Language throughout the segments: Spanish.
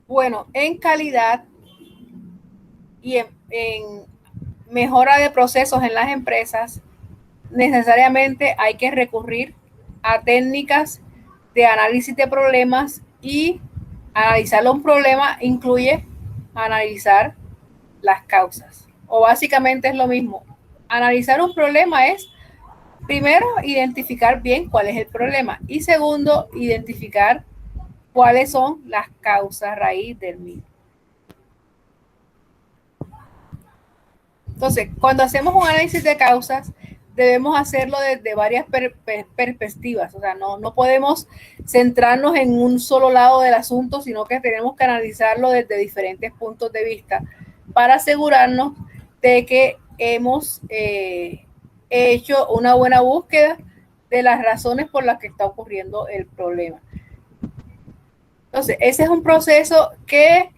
Bueno, en calidad y en mejora de procesos en las empresas, necesariamente hay que recurrir a técnicas de análisis de problemas, y analizar un problema incluye analizar las causas. O básicamente es lo mismo. Analizar un problema es, primero, identificar bien cuál es el problema, y segundo, identificar cuáles son las causas raíz del mismo. Entonces, cuando hacemos un análisis de causas, debemos hacerlo desde varias perspectivas. O sea, no podemos centrarnos en un solo lado del asunto, sino que tenemos que analizarlo desde diferentes puntos de vista para asegurarnos de que hemos hecho una buena búsqueda de las razones por las que está ocurriendo el problema. Entonces, ese es un proceso que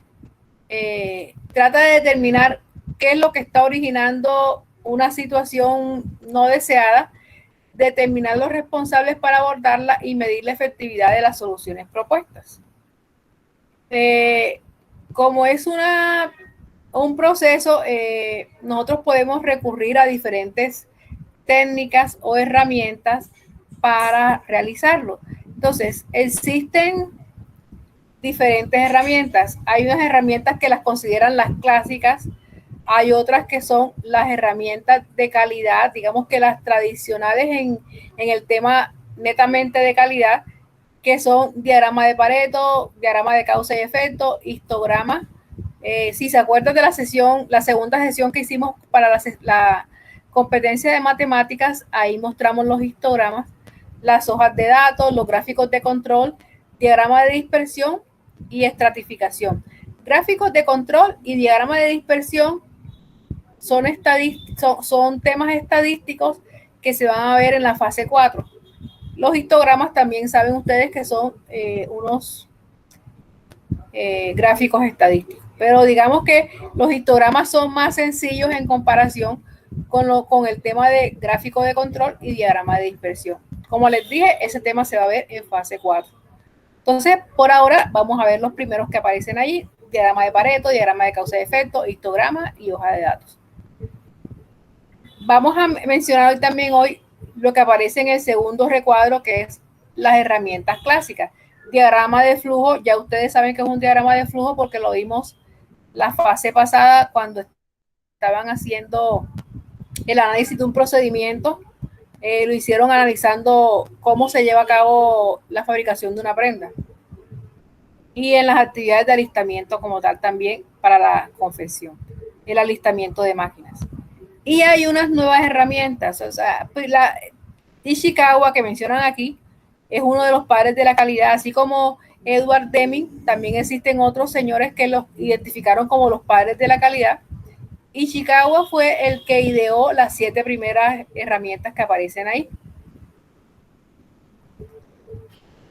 trata de determinar qué es lo que está originando una situación no deseada, determinar los responsables para abordarla y medir la efectividad de las soluciones propuestas. Como es un proceso, nosotros podemos recurrir a diferentes técnicas o herramientas para realizarlo. Entonces, existen diferentes herramientas. Hay unas herramientas que las consideran las clásicas, hay otras que son las herramientas de calidad, digamos que las tradicionales en el tema netamente de calidad, que son diagrama de Pareto, diagrama de causa y efecto, histograma. Si se acuerdan de la segunda sesión que hicimos para la competencia de matemáticas, ahí mostramos los histogramas, las hojas de datos, los gráficos de control, diagrama de dispersión y estratificación. Gráficos de control y diagrama de dispersión son temas estadísticos que se van a ver en la fase 4. Los histogramas también saben ustedes que son unos gráficos estadísticos, pero digamos que los histogramas son más sencillos en comparación con el tema de gráfico de control y diagrama de dispersión. Como les dije, ese tema se va a ver en fase 4. Entonces, por ahora, vamos a ver los primeros que aparecen allí: diagrama de Pareto, diagrama de causa y efecto, histograma y hoja de datos. Vamos a mencionar también hoy lo que aparece en el segundo recuadro, que es las herramientas clásicas. Diagrama de flujo, ya ustedes saben que es un diagrama de flujo porque lo vimos la fase pasada cuando estaban haciendo el análisis de un procedimiento. Lo hicieron analizando cómo se lleva a cabo la fabricación de una prenda, y en las actividades de alistamiento como tal también para la confección, el alistamiento de máquinas. Y hay unas nuevas herramientas, o sea, pues la Ishikawa que mencionan aquí es uno de los padres de la calidad, así como Edward Deming. También existen otros señores que los identificaron como los padres de la calidad. Ishikawa fue el que ideó las 7 primeras herramientas que aparecen ahí.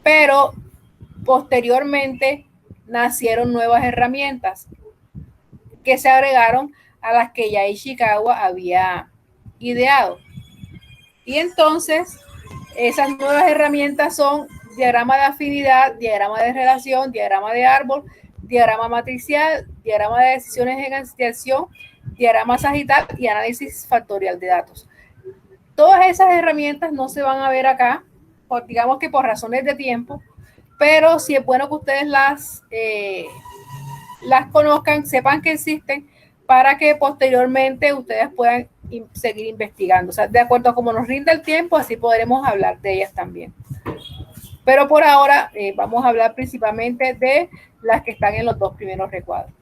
Pero posteriormente nacieron nuevas herramientas que se agregaron a las que ya Ishikawa había ideado. Y entonces, esas nuevas herramientas son diagrama de afinidad, diagrama de relación, diagrama de árbol, diagrama matricial, diagrama de decisiones de acción, diagrama sagital y análisis factorial de datos. Todas esas herramientas no se van a ver acá, digamos que por razones de tiempo, pero sí es bueno que ustedes las conozcan, sepan que existen, para que posteriormente ustedes puedan seguir investigando. O sea, de acuerdo a cómo nos rinda el tiempo, así podremos hablar de ellas también. Pero por ahora vamos a hablar principalmente de las que están en los 2 primeros recuadros.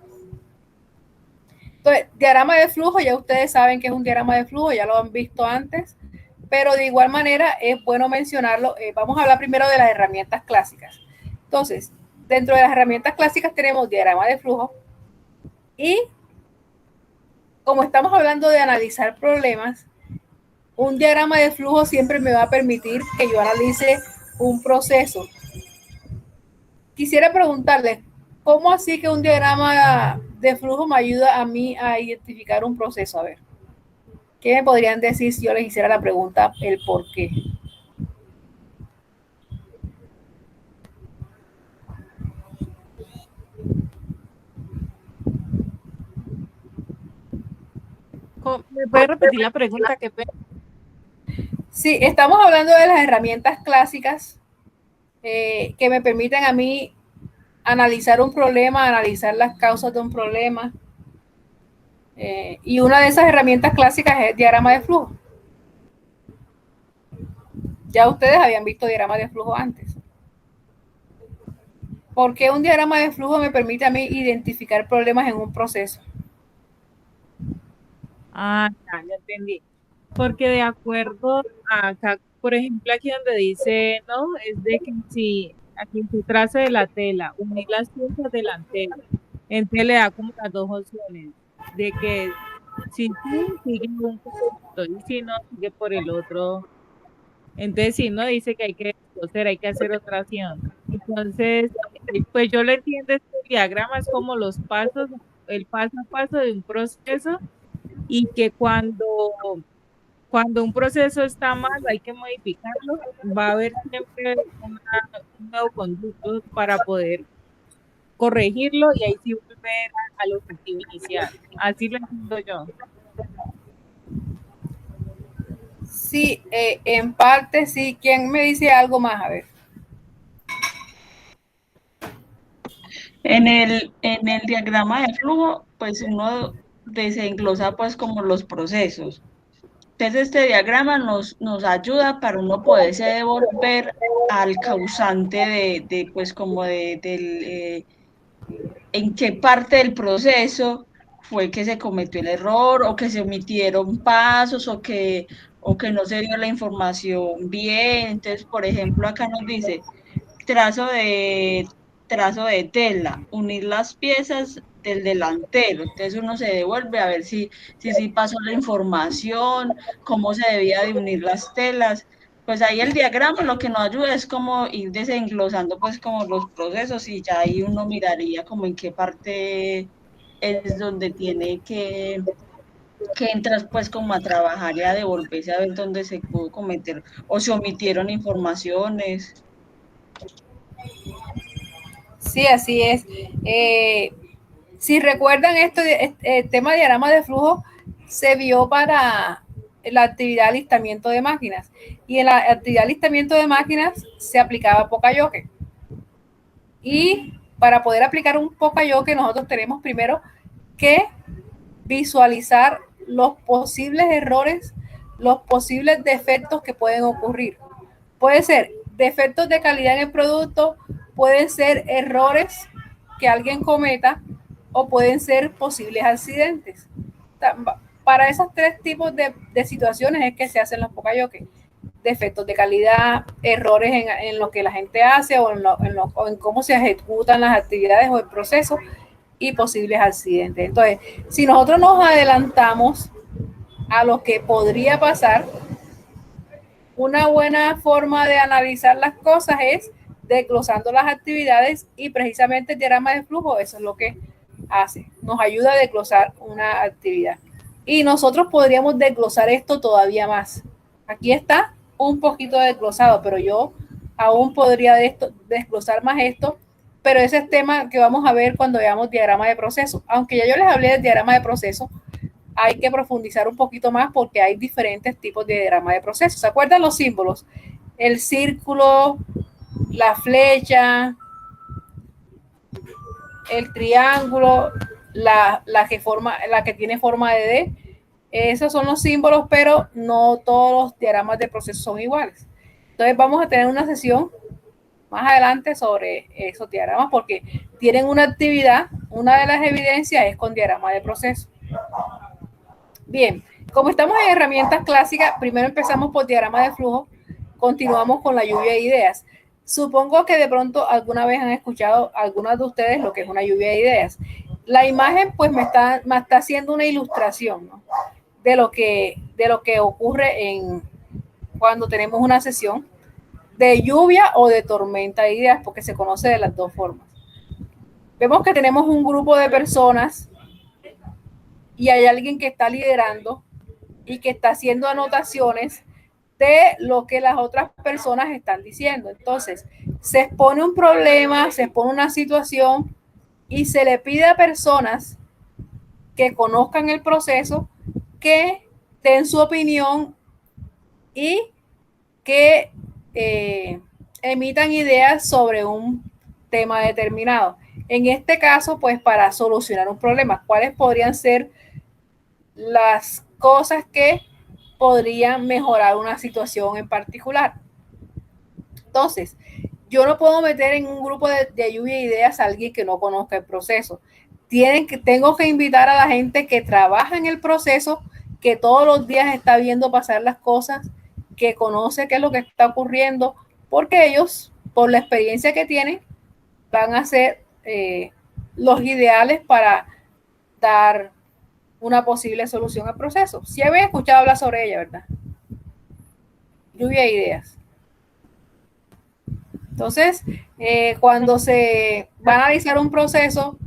Entonces, diagrama de flujo, ya ustedes saben que es un diagrama de flujo, ya lo han visto antes, pero de igual manera es bueno mencionarlo. Vamos a hablar primero de las herramientas clásicas. Entonces, dentro de las herramientas clásicas tenemos diagrama de flujo, y como estamos hablando de analizar problemas, un diagrama de flujo siempre me va a permitir que yo analice un proceso. Quisiera preguntarles, ¿cómo así que un diagrama de flujo me ayuda a mí a identificar un proceso? A ver, ¿qué me podrían decir si yo les hiciera la pregunta, el por qué? No, ¿me puede repetir la pregunta? Qué pena. Sí, estamos hablando de las herramientas clásicas que me permiten a mí analizar un problema, analizar las causas de un problema. Y una de esas herramientas clásicas es el diagrama de flujo. Ya ustedes habían visto diagrama de flujo antes. ¿Por qué un diagrama de flujo me permite a mí identificar problemas en un proceso? Ah, ya entendí. Porque de acuerdo a acá, por ejemplo, aquí donde dice, no, es de que si aquí en su trazo de la tela, unir las piezas delanteras, entonces le da como las dos opciones, de que si sí, sigue un punto, y si no, sigue por el otro. Entonces, si no, dice que hay que descoser, hay que hacer otra acción. Entonces, pues yo le entiendo este diagrama, es como los pasos, el paso a paso de un proceso y que cuando un proceso está mal, hay que modificarlo, va a haber siempre un nuevo conducto para poder corregirlo y ahí sí volver al objetivo inicial. Así lo entiendo yo. Sí, en parte sí. ¿Quién me dice algo más? A ver. En el diagrama de flujo, pues uno desenglosa pues como los procesos. Entonces este diagrama nos ayuda para uno poderse devolver al causante pues como en qué parte del proceso fue que se cometió el error o que se omitieron pasos o que no se dio la información bien. Entonces, por ejemplo, acá nos dice trazo de, trazo de tela, unir las piezas del delantero. Entonces uno se devuelve a ver si pasó la información, cómo se debía de unir las telas. Pues ahí el diagrama lo que nos ayuda es como ir desenglosando pues como los procesos y ya ahí uno miraría como en qué parte es donde tiene que entras pues como a trabajar y a devolverse a ver dónde se pudo cometer o se omitieron informaciones. Sí, así es. Si recuerdan esto, el tema de diagrama de flujo se vio para la actividad de alistamiento de máquinas. Y en la actividad de alistamiento de máquinas se aplicaba Poca-Yoke. Y para poder aplicar un Poca-Yoke, nosotros tenemos primero que visualizar los posibles errores, los posibles defectos que pueden ocurrir. Puede ser defectos de calidad en el producto, pueden ser errores que alguien cometa o pueden ser posibles accidentes. Para esos tres tipos de situaciones es que se hacen los Poca-Yoke. Defectos de calidad, errores en lo que la gente hace o en cómo se ejecutan las actividades o el proceso y posibles accidentes. Entonces, si nosotros nos adelantamos a lo que podría pasar, una buena forma de analizar las cosas es desglosando las actividades y precisamente el diagrama de flujo, eso es lo que hace, nos ayuda a desglosar una actividad. Y nosotros podríamos desglosar esto todavía más. Aquí está un poquito desglosado, pero yo aún podría desglosar más esto, pero ese es tema que vamos a ver cuando veamos diagrama de proceso. Aunque ya yo les hablé del diagrama de proceso, hay que profundizar un poquito más porque hay diferentes tipos de diagrama de proceso. ¿Se acuerdan los símbolos? El círculo, la flecha, el triángulo, la que tiene forma de D. Esos son los símbolos, pero no todos los diagramas de proceso son iguales. Entonces vamos a tener una sesión más adelante sobre esos diagramas porque tienen una actividad, una de las evidencias es con diagrama de proceso. Bien, como estamos en herramientas clásicas, primero empezamos por diagrama de flujo, continuamos con la lluvia de ideas. Supongo que de pronto alguna vez han escuchado algunas de ustedes lo que es una lluvia de ideas. La imagen pues me está haciendo una ilustración, ¿no? de lo que ocurre cuando tenemos una sesión de lluvia o de tormenta de ideas, porque se conoce de las dos formas. Vemos que tenemos un grupo de personas y hay alguien que está liderando y que está haciendo anotaciones de lo que las otras personas están diciendo. Entonces, se expone un problema, se expone una situación y se le pide a personas que conozcan el proceso que den su opinión y que emitan ideas sobre un tema determinado. En este caso, pues para solucionar un problema, ¿cuáles podrían ser las cosas que podrían mejorar una situación en particular? Entonces, yo no puedo meter en un grupo de lluvia de ideas a alguien que no conozca el proceso. Tengo que invitar a la gente que trabaja en el proceso, que todos los días está viendo pasar las cosas, que conoce qué es lo que está ocurriendo, porque ellos, por la experiencia que tienen, van a ser los ideales para dar una posible solución al proceso. Si habéis escuchado hablar sobre ella, ¿verdad? Lluvia de ideas. Entonces, cuando se va a analizar un proceso,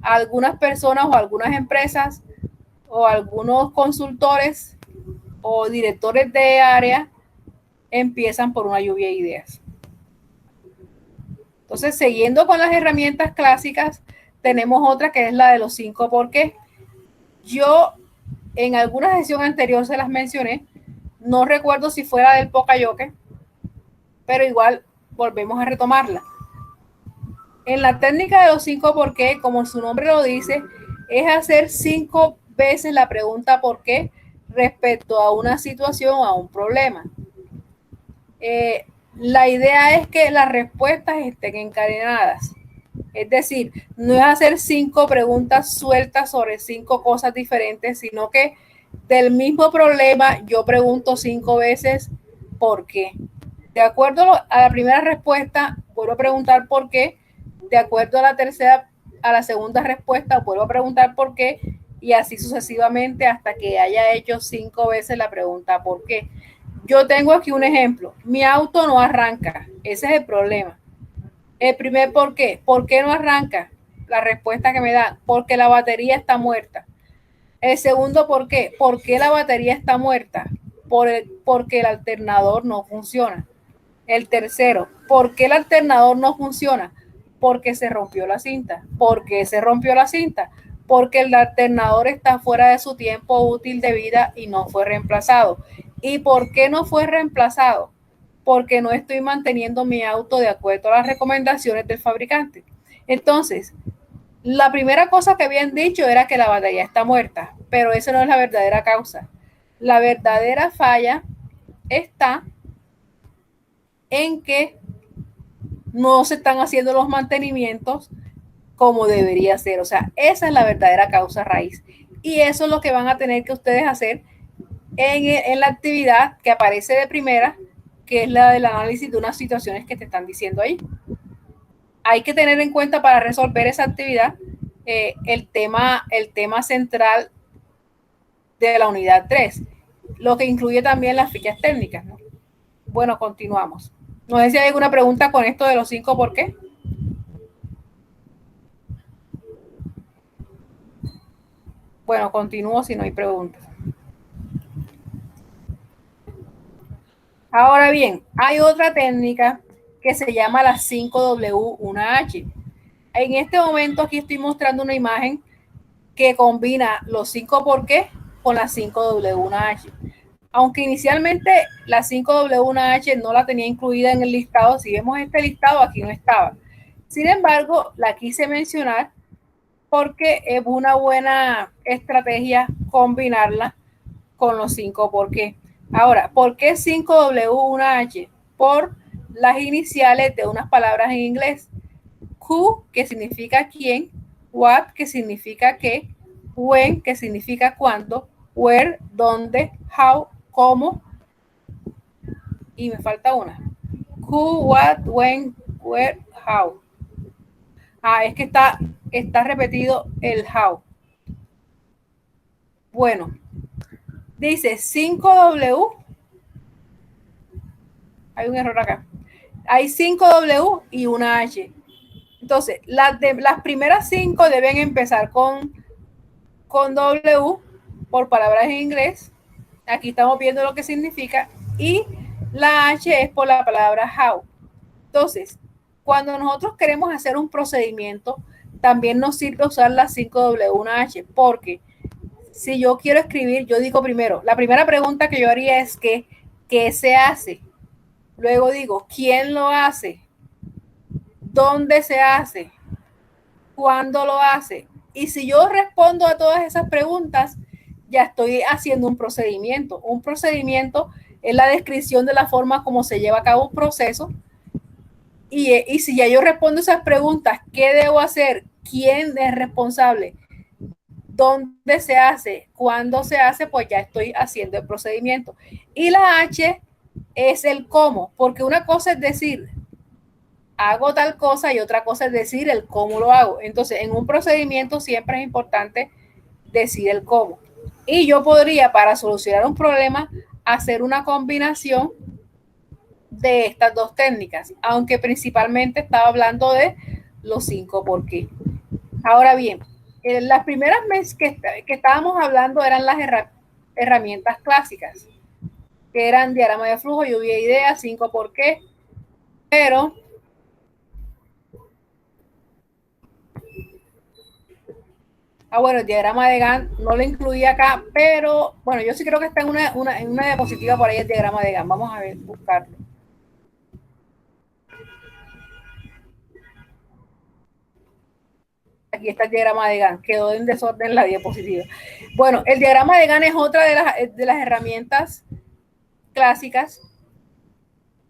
algunas personas o algunas empresas o algunos consultores o directores de área empiezan por una lluvia de ideas. Entonces, siguiendo con las herramientas clásicas, tenemos otra que es la de los 5 por qué. Yo en alguna sesión anterior se las mencioné, no recuerdo si fuera del Pocayoke, pero igual volvemos a retomarla. En la técnica de los 5 por qué, como su nombre lo dice, es hacer 5 veces la pregunta por qué respecto a una situación o a un problema. La idea es que las respuestas estén encadenadas. Es decir, no es hacer 5 preguntas sueltas sobre 5 cosas diferentes, sino que del mismo problema yo pregunto 5 veces por qué. De acuerdo a la primera respuesta, vuelvo a preguntar por qué. De acuerdo a la segunda respuesta, vuelvo a preguntar por qué, y así sucesivamente hasta que haya hecho 5 veces la pregunta por qué. Yo tengo aquí un ejemplo. Mi auto no arranca. Ese es el problema. El primer por qué. ¿Por qué no arranca? La respuesta que me da, porque la batería está muerta. El segundo por qué. ¿Por qué la batería está muerta? Porque el alternador no funciona. El tercero, ¿por qué el alternador no funciona? Porque se rompió la cinta. ¿Por qué se rompió la cinta? Porque el alternador está fuera de su tiempo útil de vida y no fue reemplazado. ¿Y por qué no fue reemplazado? Porque no estoy manteniendo mi auto de acuerdo a las recomendaciones del fabricante. Entonces, la primera cosa que habían dicho era que la batería está muerta, pero esa no es la verdadera causa. La verdadera falla está en que no se están haciendo los mantenimientos como debería ser. O sea, esa es la verdadera causa raíz. Y eso es lo que van a tener que ustedes hacer en la actividad que aparece de primera, que es la del análisis de unas situaciones que te están diciendo ahí. Hay que tener en cuenta para resolver esa actividad el tema central de la unidad 3, lo que incluye también las fichas técnicas, ¿no? Bueno, continuamos. No sé si hay alguna pregunta con esto de los 5 por qué. Bueno, continúo si no hay preguntas. Ahora bien, hay otra técnica que se llama la 5W1H. En este momento aquí estoy mostrando una imagen que combina los 5 por qué con la 5W1H. Aunque inicialmente la 5W1H no la tenía incluida en el listado, si vemos este listado aquí no estaba. Sin embargo, la quise mencionar porque es una buena estrategia combinarla con los 5 por qué. Ahora, ¿por qué 5W1H? Por las iniciales de unas palabras en inglés. Who, que significa quién, what, que significa qué, when, que significa cuándo, where, dónde, how, cómo, y me falta una. Who, what, when, where, how. Es que está repetido el how. Bueno, dice 5W. Hay un error acá. Hay 5W y una H. Entonces, las primeras 5 deben empezar con W por palabras en inglés. Aquí estamos viendo lo que significa. Y la H es por la palabra how. Entonces, cuando nosotros queremos hacer un procedimiento, también nos sirve usar la 5W1H, porque si yo quiero escribir, yo digo primero, la primera pregunta que yo haría es ¿qué se hace? Luego digo, ¿quién lo hace? ¿Dónde se hace? ¿Cuándo lo hace? Y si yo respondo a todas esas preguntas, ya estoy haciendo un procedimiento. Un procedimiento es la descripción de la forma como se lleva a cabo un proceso. Y si ya yo respondo esas preguntas, ¿qué debo hacer? ¿Quién es responsable? ¿Dónde se hace? ¿Cuándo se hace? Pues ya estoy haciendo el procedimiento. Y la H es el cómo, porque una cosa es decir, hago tal cosa y otra cosa es decir el cómo lo hago. Entonces, en un procedimiento siempre es importante decir el cómo. Y yo podría, para solucionar un problema, hacer una combinación de estas dos técnicas, aunque principalmente estaba hablando de los 5 por qué. Ahora bien, las primeras veces que estábamos hablando eran las herramientas clásicas, que eran diagrama de flujo, lluvia de ideas, 5 por qué, pero bueno, el diagrama de Gantt no lo incluí acá, pero bueno, yo sí creo que está en una diapositiva por ahí el diagrama de Gantt. Vamos a ver, buscarlo. Aquí está el diagrama de Gantt, quedó en desorden la diapositiva. Bueno, el diagrama de Gantt es otra de las herramientas clásicas,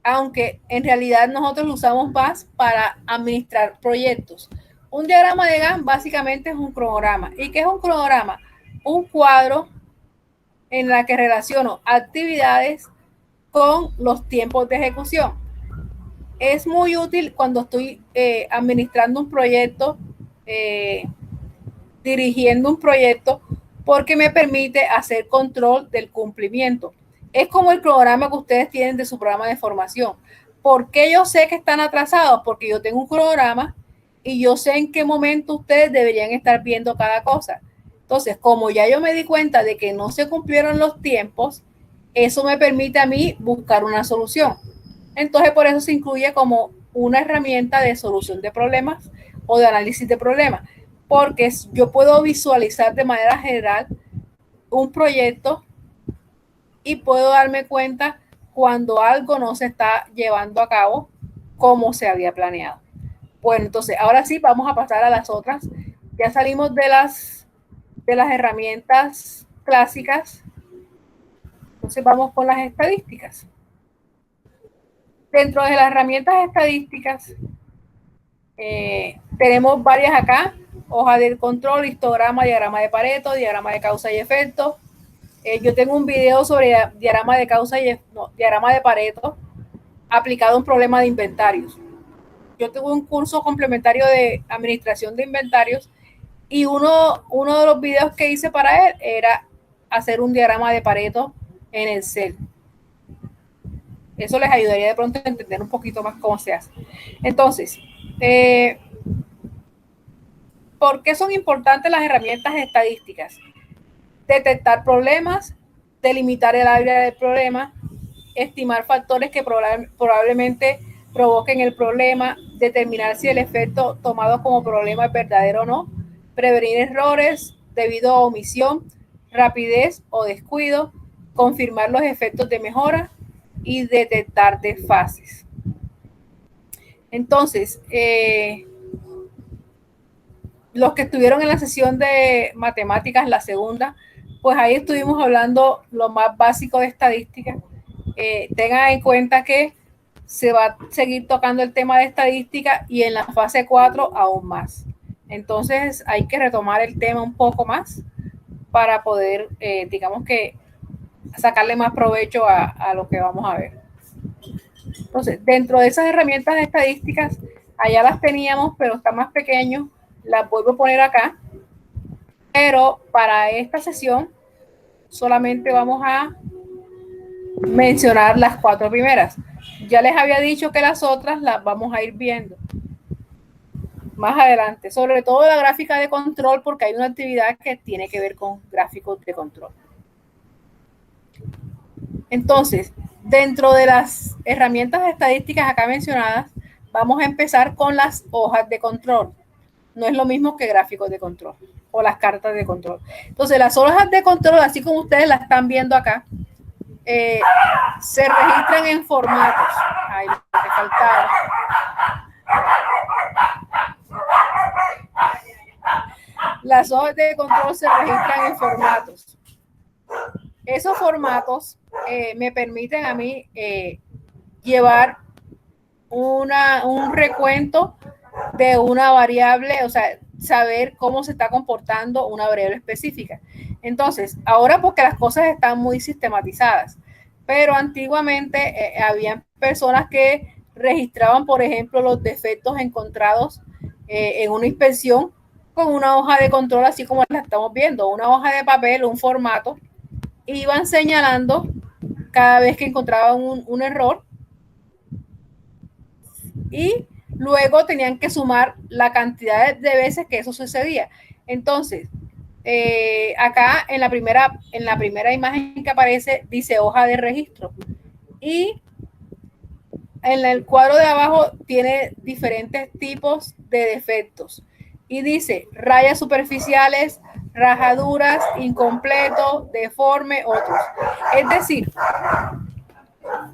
aunque en realidad nosotros lo usamos más para administrar proyectos. Un diagrama de Gantt básicamente es un cronograma. ¿Y qué es un cronograma? Un cuadro en la que relaciono actividades con los tiempos de ejecución. Es muy útil cuando estoy administrando un proyecto, dirigiendo un proyecto, porque me permite hacer control del cumplimiento. Es como el programa que ustedes tienen de su programa de formación. ¿Por qué yo sé que están atrasados? Porque yo tengo un programa y yo sé en qué momento ustedes deberían estar viendo cada cosa. Entonces, como ya yo me di cuenta de que no se cumplieron los tiempos, eso me permite a mí buscar una solución. Entonces, por eso se incluye como una herramienta de solución de problemas o de análisis de problemas, porque yo puedo visualizar de manera general un proyecto y puedo darme cuenta cuando algo no se está llevando a cabo como se había planeado. Bueno, entonces ahora sí vamos a pasar a las otras. Ya salimos de las herramientas clásicas. Entonces vamos con las estadísticas. Dentro de las herramientas estadísticas tenemos varias acá: hoja del control, histograma, diagrama de Pareto, diagrama de causa y efecto. Yo tengo un video sobre diagrama de causa y diagrama de Pareto aplicado a un problema de inventarios. Yo tuve un curso complementario de administración de inventarios y uno de los videos que hice para él era hacer un diagrama de Pareto en Excel. Eso les ayudaría de pronto a entender un poquito más cómo se hace. Entonces, ¿por qué son importantes las herramientas estadísticas? Detectar problemas, delimitar el área del problema, estimar factores que probablemente provoquen el problema, determinar si el efecto tomado como problema es verdadero o no, prevenir errores debido a omisión, rapidez o descuido, confirmar los efectos de mejora y detectar desfases. Entonces, los que estuvieron en la sesión de matemáticas, la segunda, pues ahí estuvimos hablando lo más básico de estadística. Tengan en cuenta que se va a seguir tocando el tema de estadística y en la fase 4 aún más. Entonces hay que retomar el tema un poco más para poder, digamos que, sacarle más provecho a lo que vamos a ver. Entonces, dentro de esas herramientas de estadísticas, allá las teníamos, pero está más pequeño. Las vuelvo a poner acá. Pero para esta sesión solamente vamos a mencionar las 4 primeras. Ya les había dicho que las otras las vamos a ir viendo más adelante, sobre todo la gráfica de control, porque hay una actividad que tiene que ver con gráficos de control. Entonces, dentro de las herramientas estadísticas acá mencionadas, vamos a empezar con las hojas de control. No es lo mismo que gráficos de control. o las cartas de control. Entonces, las hojas de control, así como ustedes las están viendo acá, se registran en formatos. Ay, lo que faltaba. Las hojas de control se registran en formatos. Esos formatos me permiten a mí llevar un recuento de una variable, o sea, saber cómo se está comportando una variable específica. Entonces, ahora porque las cosas están muy sistematizadas, pero antiguamente habían personas que registraban, por ejemplo, los defectos encontrados en una inspección con una hoja de control, así como la estamos viendo, una hoja de papel, un formato, iban señalando cada vez que encontraban un error y luego tenían que sumar la cantidad de veces que eso sucedía. Entonces, acá en la primera imagen que aparece dice hoja de registro y en el cuadro de abajo tiene diferentes tipos de defectos y dice rayas superficiales, rajaduras, incompleto, deforme, otros. Es decir,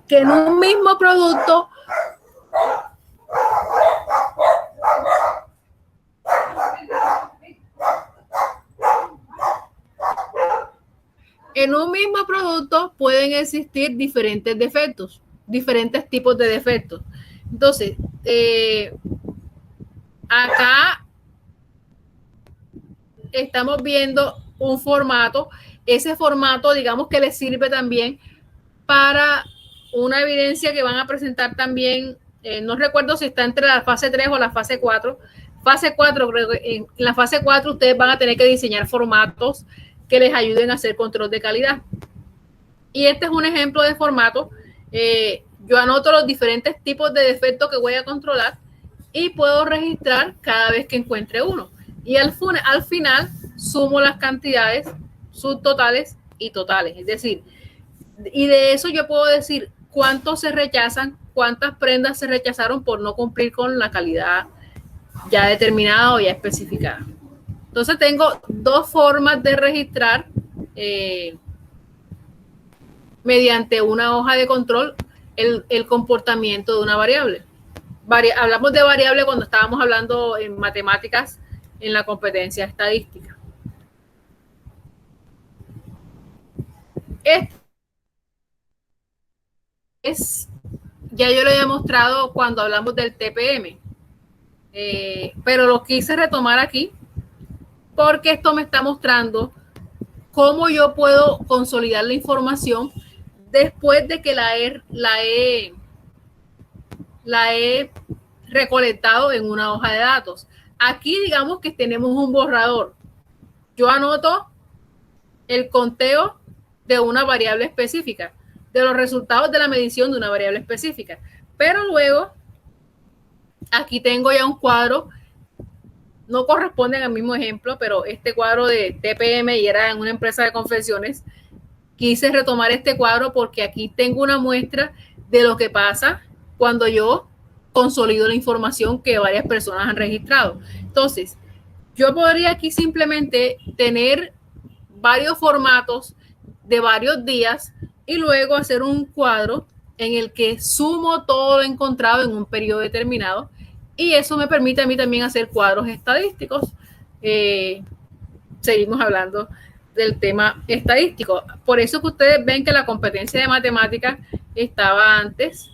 que en un mismo producto pueden existir diferentes defectos, diferentes tipos de defectos. Entonces, acá estamos viendo un formato. Ese formato, digamos que les sirve también para una evidencia que van a presentar también, no recuerdo si está entre la fase 3 o la fase 4. Fase 4, creo que en la fase 4 ustedes van a tener que diseñar formatos que les ayuden a hacer control de calidad. Y este es un ejemplo de formato. Yo anoto los diferentes tipos de defectos que voy a controlar y puedo registrar cada vez que encuentre uno. Y al final sumo las cantidades subtotales y totales. Es decir, y de eso yo puedo decir cuántos se rechazan, cuántas prendas se rechazaron por no cumplir con la calidad ya determinada o ya especificada. Entonces tengo dos formas de registrar mediante una hoja de control el comportamiento de una variable. Hablamos de variable cuando estábamos hablando en matemáticas en la competencia estadística. Ya yo lo había mostrado cuando hablamos del TPM, pero lo quise retomar aquí porque esto me está mostrando cómo yo puedo consolidar la información después de que la he recolectado en una hoja de datos. Aquí digamos que tenemos un borrador. Yo anoto el conteo de una variable específica, de los resultados de la medición de una variable específica. Pero luego, aquí tengo ya un cuadro, no corresponden al mismo ejemplo, pero este cuadro de TPM y era en una empresa de confecciones. Quise retomar este cuadro porque aquí tengo una muestra de lo que pasa cuando yo consolido la información que varias personas han registrado. Entonces, yo podría aquí simplemente tener varios formatos de varios días y luego hacer un cuadro en el que sumo todo lo encontrado en un periodo determinado y eso me permite a mí también hacer cuadros estadísticos. Seguimos hablando del tema estadístico. Por eso que ustedes ven que la competencia de matemáticas estaba antes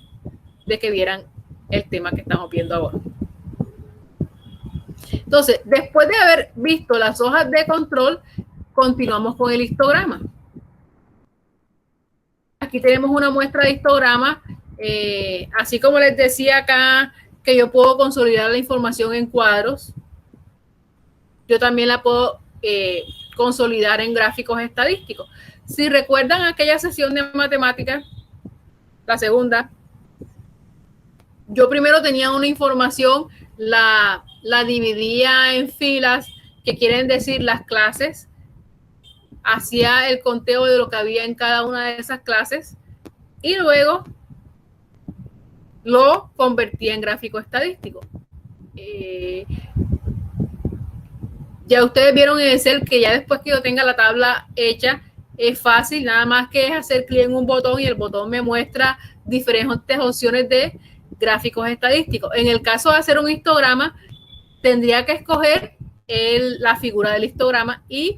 de que vieran el tema que estamos viendo ahora. Entonces, después de haber visto las hojas de control, continuamos con el histograma. Aquí tenemos una muestra de histograma, así como les decía acá que yo puedo consolidar la información en cuadros, yo también la puedo consolidar en gráficos estadísticos. Si recuerdan aquella sesión de matemáticas, la segunda, yo primero tenía una información, la dividía en filas, que quieren decir las clases, hacía el conteo de lo que había en cada una de esas clases y luego lo convertía en gráfico estadístico. Ya ustedes vieron en Excel que ya después que yo tenga la tabla hecha, es fácil, nada más que es hacer clic en un botón y el botón me muestra diferentes opciones de gráficos estadísticos. En el caso de hacer un histograma, tendría que escoger la figura del histograma y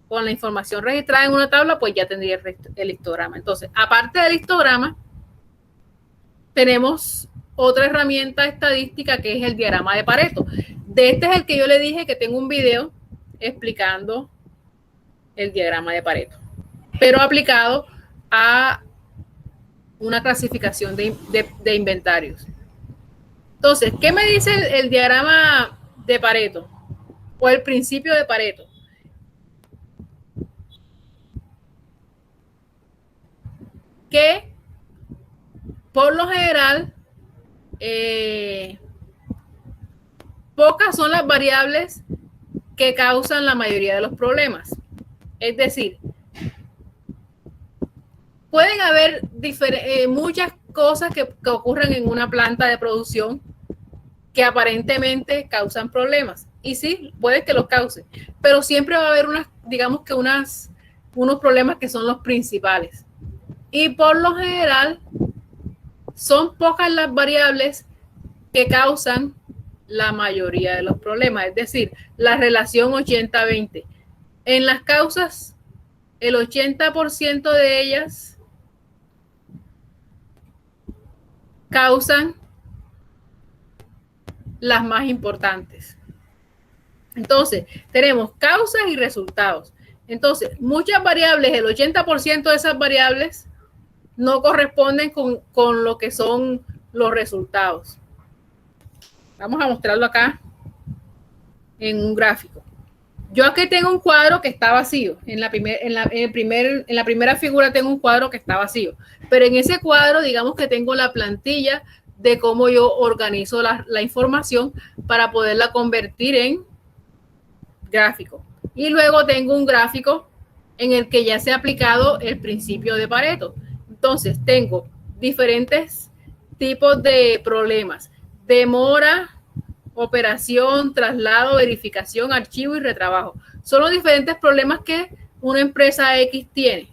con la información registrada en una tabla, pues ya tendría el histograma. Entonces, aparte del histograma, tenemos otra herramienta estadística que es el diagrama de Pareto. De este es el que yo le dije que tengo un video explicando el diagrama de Pareto, pero aplicado a una clasificación de inventarios. Entonces, ¿qué me dice el diagrama de Pareto o el principio de Pareto? Que por lo general pocas son las variables que causan la mayoría de los problemas. Es decir, pueden haber muchas cosas que ocurren en una planta de producción que aparentemente causan problemas. Y sí, puede que los cause, pero siempre va a haber unos problemas que son los principales. Y por lo general, son pocas las variables que causan la mayoría de los problemas. Es decir, la relación 80-20. En las causas, el 80% de ellas causan las más importantes. Entonces, tenemos causas y resultados. Entonces, muchas variables, el 80% de esas variables no corresponden con lo que son los resultados. Vamos a mostrarlo acá en un gráfico. Yo aquí tengo un cuadro que está vacío. En la primera figura tengo un cuadro que está vacío. Pero en ese cuadro, digamos que tengo la plantilla de cómo yo organizo la información para poderla convertir en gráfico. Y luego tengo un gráfico en el que ya se ha aplicado el principio de Pareto. Entonces, tengo diferentes tipos de problemas. Demora, operación, traslado, verificación, archivo y retrabajo. Son los diferentes problemas que una empresa X tiene.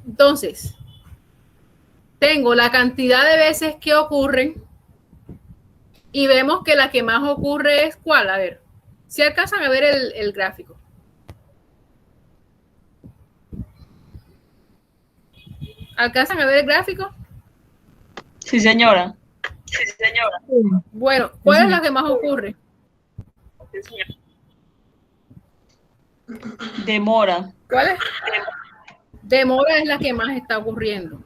Entonces, tengo la cantidad de veces que ocurren y vemos que la que más ocurre es ¿cuál? A ver, si alcanzan a ver el gráfico. ¿Alcanzan a ver el gráfico? Sí, señora. Sí, señora. Bueno, ¿cuál es la que más ocurre? Demora. ¿Cuál es? Demora es la que más está ocurriendo.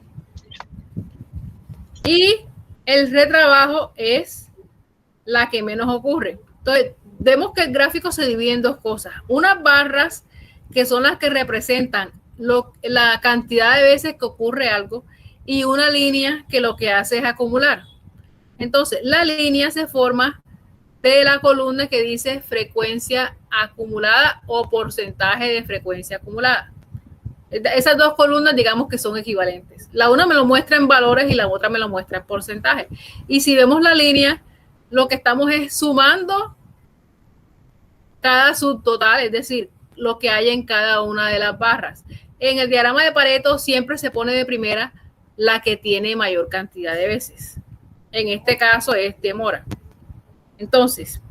Y el retrabajo es la que menos ocurre. Entonces, vemos que el gráfico se divide en dos cosas. Unas barras que son las que representan la cantidad de veces que ocurre algo y una línea que lo que hace es acumular. Entonces, la línea se forma de la columna que dice frecuencia acumulada o porcentaje de frecuencia acumulada. Esas dos columnas, digamos que son equivalentes. La una me lo muestra en valores y la otra me lo muestra en porcentaje. Y si vemos la línea, lo que estamos es sumando cada subtotal, es decir, lo que hay en cada una de las barras. En el diagrama de Pareto siempre se pone de primera la que tiene mayor cantidad de veces. En este caso es demora. Entonces,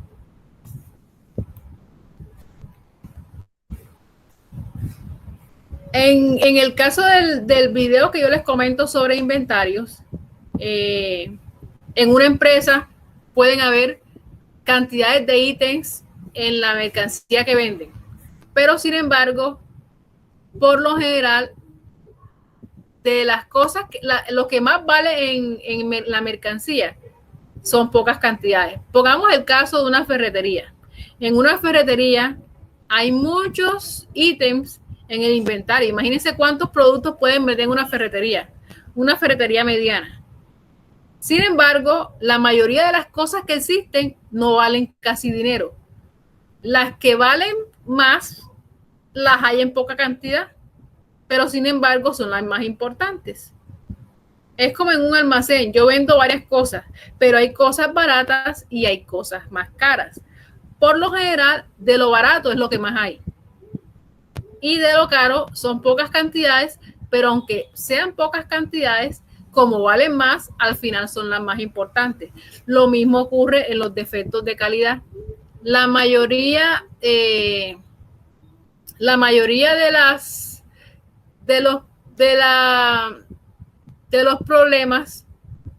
en el caso del video que yo les comento sobre inventarios, en una empresa pueden haber cantidades de ítems en la mercancía que venden. Pero, sin embargo, por lo general, de las cosas, lo que más vale en la mercancía son pocas cantidades. Pongamos el caso de una ferretería. En una ferretería hay muchos ítems en el inventario. Imagínense cuántos productos pueden vender en una ferretería mediana. Sin embargo, la mayoría de las cosas que existen no valen casi dinero. Las que valen más las hay en poca cantidad, pero sin embargo son las más importantes. Es como en un almacén. Yo vendo varias cosas, pero hay cosas baratas y hay cosas más caras. por lo general, de lo barato es lo que más hay. Y de lo caro son pocas cantidades, pero aunque sean pocas cantidades, como valen más, al final son las más importantes. Lo mismo ocurre en los defectos de calidad. La mayoría de los problemas,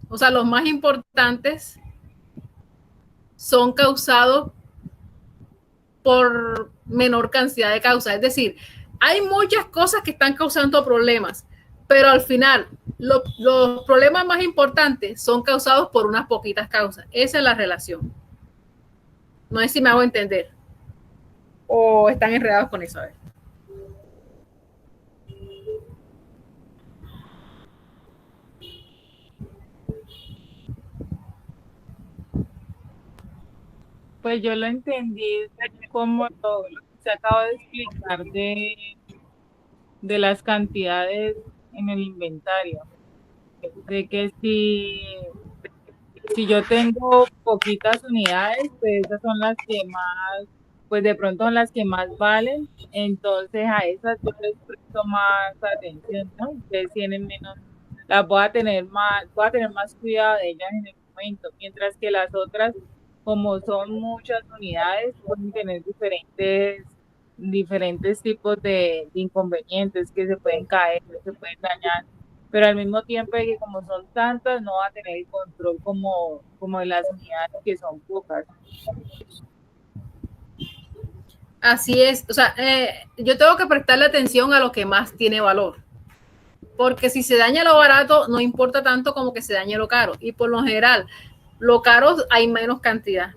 o sea, los más importantes, son causados por menor cantidad de causas. Es decir, hay muchas cosas que están causando problemas, pero al final los problemas más importantes son causados por unas poquitas causas. Esa es la relación. No sé si me hago entender o están enredados con eso. A ver. Pues yo lo entendí como lo que se acaba de explicar de las cantidades en el inventario. De que si yo tengo poquitas unidades, pues esas son las que más, pues de pronto son las que más valen, entonces a esas yo les presto más atención, ¿no? Ustedes tienen menos, las voy a tener más cuidado de ellas en el momento, mientras que las otras, como son muchas unidades, pueden tener diferentes tipos de inconvenientes que se pueden caer, que se pueden dañar, pero al mismo tiempo de que como son tantas, no va a tener el control como de las unidades que son pocas. Así es, o sea, yo tengo que prestarle atención a lo que más tiene valor, porque si se daña lo barato, no importa tanto como que se dañe lo caro, y por lo general, lo caro hay menos cantidad,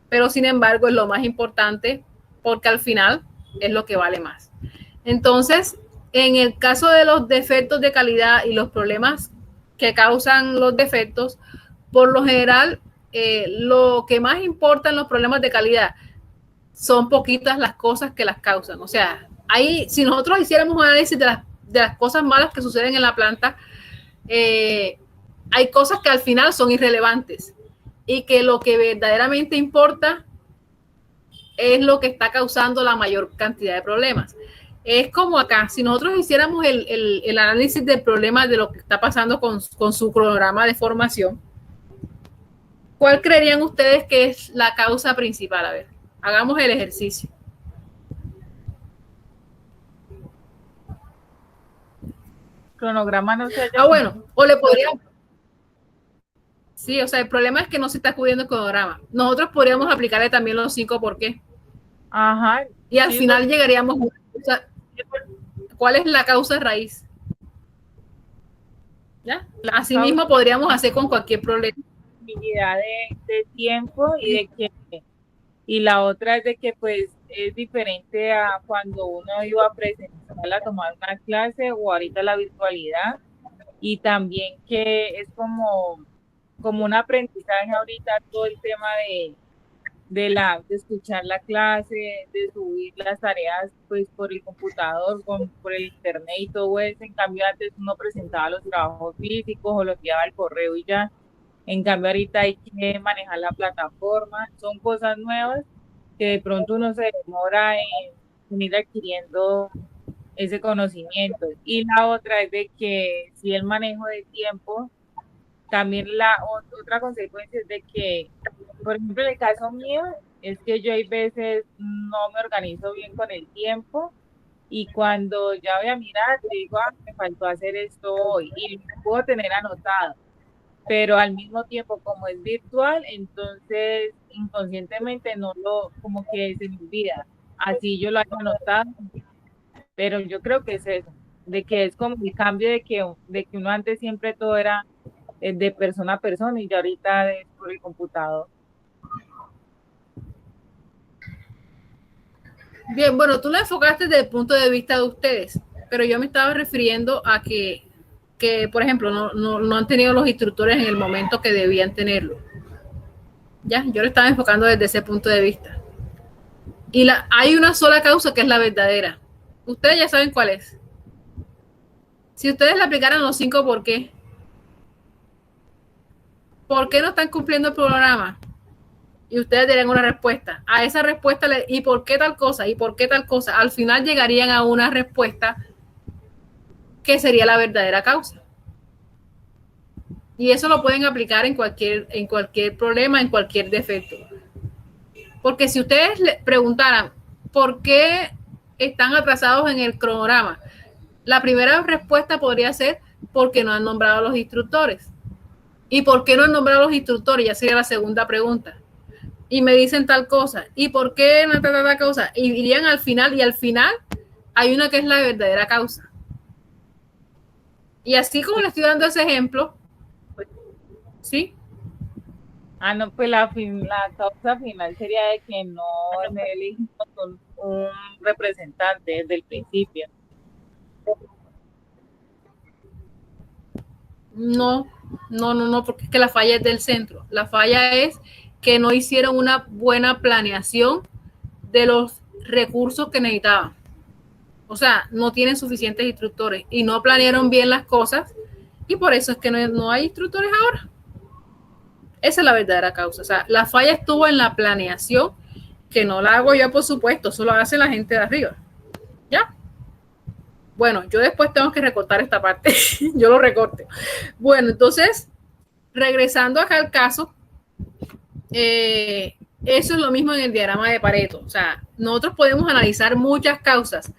pero sin embargo es lo más importante, porque al final es lo que vale más. Entonces, en el caso de los defectos de calidad y los problemas que causan los defectos, por lo general, lo que más importa en los problemas de calidad son poquitas las cosas que las causan. O sea, ahí, si nosotros hiciéramos un análisis de las cosas malas que suceden en la planta, hay cosas que al final son irrelevantes y que lo que verdaderamente importa es lo que está causando la mayor cantidad de problemas. Es como acá, si nosotros hiciéramos el análisis del problema de lo que está pasando con su programa de formación, ¿cuál creerían ustedes que es la causa principal? A ver, hagamos el ejercicio. Cronograma no se haya. Ah, bueno, o le podríamos. Sí, o sea, el problema es que no se está cubriendo el cronograma. Nosotros podríamos aplicarle también los 5 por qué. Ajá. Y al final llegaríamos a ¿cuál es la causa raíz? ¿Ya? Así mismo podríamos hacer con cualquier problema. De tiempo y la otra es de que pues es diferente a cuando uno iba a presencial a tomar una clase o ahorita la virtualidad, y también que es como un aprendizaje ahorita todo el tema de escuchar la clase, de subir las tareas pues por el computador, por el internet y todo eso. En cambio antes uno presentaba los trabajos físicos o los enviaba al correo y ya. En cambio ahorita hay que manejar la plataforma, son cosas nuevas que de pronto uno se demora en ir adquiriendo ese conocimiento. Y la otra es de que si el manejo de tiempo, también otra consecuencia es de que, por ejemplo, en el caso mío, es que yo hay veces no me organizo bien con el tiempo y cuando ya voy a mirar, digo, me faltó hacer esto hoy y lo puedo tener anotado, pero al mismo tiempo como es virtual, entonces inconscientemente como que se me olvida, así yo lo haya anotado, pero yo creo que es eso, de que es como el cambio de que uno antes siempre todo era de persona a persona y ya ahorita es por el computador. Bien, bueno, tú lo enfocaste desde el punto de vista de ustedes, pero yo me estaba refiriendo a que por ejemplo, no han tenido los instructores en el momento que debían tenerlo. Ya, yo lo estaba enfocando desde ese punto de vista. Y hay una sola causa que es la verdadera. Ustedes ya saben cuál es. Si ustedes le aplicaran los 5 ¿por qué? ¿Por qué no están cumpliendo el programa? y ustedes darían una respuesta. A esa respuesta, ¿y por qué tal cosa? ¿Y por qué tal cosa? Al final llegarían a una respuesta que sería la verdadera causa. Y eso lo pueden aplicar en cualquier problema, en cualquier defecto. Porque si ustedes le preguntaran por qué están atrasados en el cronograma, la primera respuesta podría ser porque no han nombrado a los instructores. ¿Y por qué no han nombrado a los instructores? Ya sería la segunda pregunta. Y me dicen tal cosa. ¿Y por qué no tal cosa? Y irían al final, y al final hay una que es la verdadera causa. Y así como le estoy dando ese ejemplo, ¿sí? Ah, no, pues la causa final sería de que no elegimos un representante desde el principio. No, porque es que la falla es del centro. La falla es que no hicieron una buena planeación de los recursos que necesitaban. O sea, no tienen suficientes instructores y no planearon bien las cosas y por eso es que no hay instructores ahora. Esa es la verdadera causa. O sea, la falla estuvo en la planeación, que no la hago yo, por supuesto, eso lo hace la gente de arriba. ¿Ya? Bueno, yo después tengo que recortar esta parte. Yo lo recorte. Bueno, entonces, regresando acá al caso, eso es lo mismo en el diagrama de Pareto. O sea, nosotros podemos analizar muchas causas,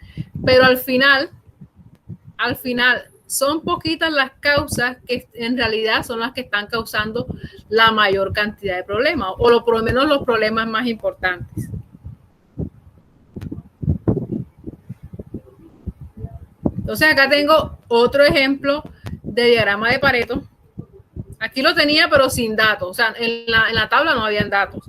pero al final, son poquitas las causas que en realidad son las que están causando la mayor cantidad de problemas, o por lo menos los problemas más importantes. Entonces acá tengo otro ejemplo de diagrama de Pareto. Aquí lo tenía, pero sin datos. O sea, en la tabla no habían datos.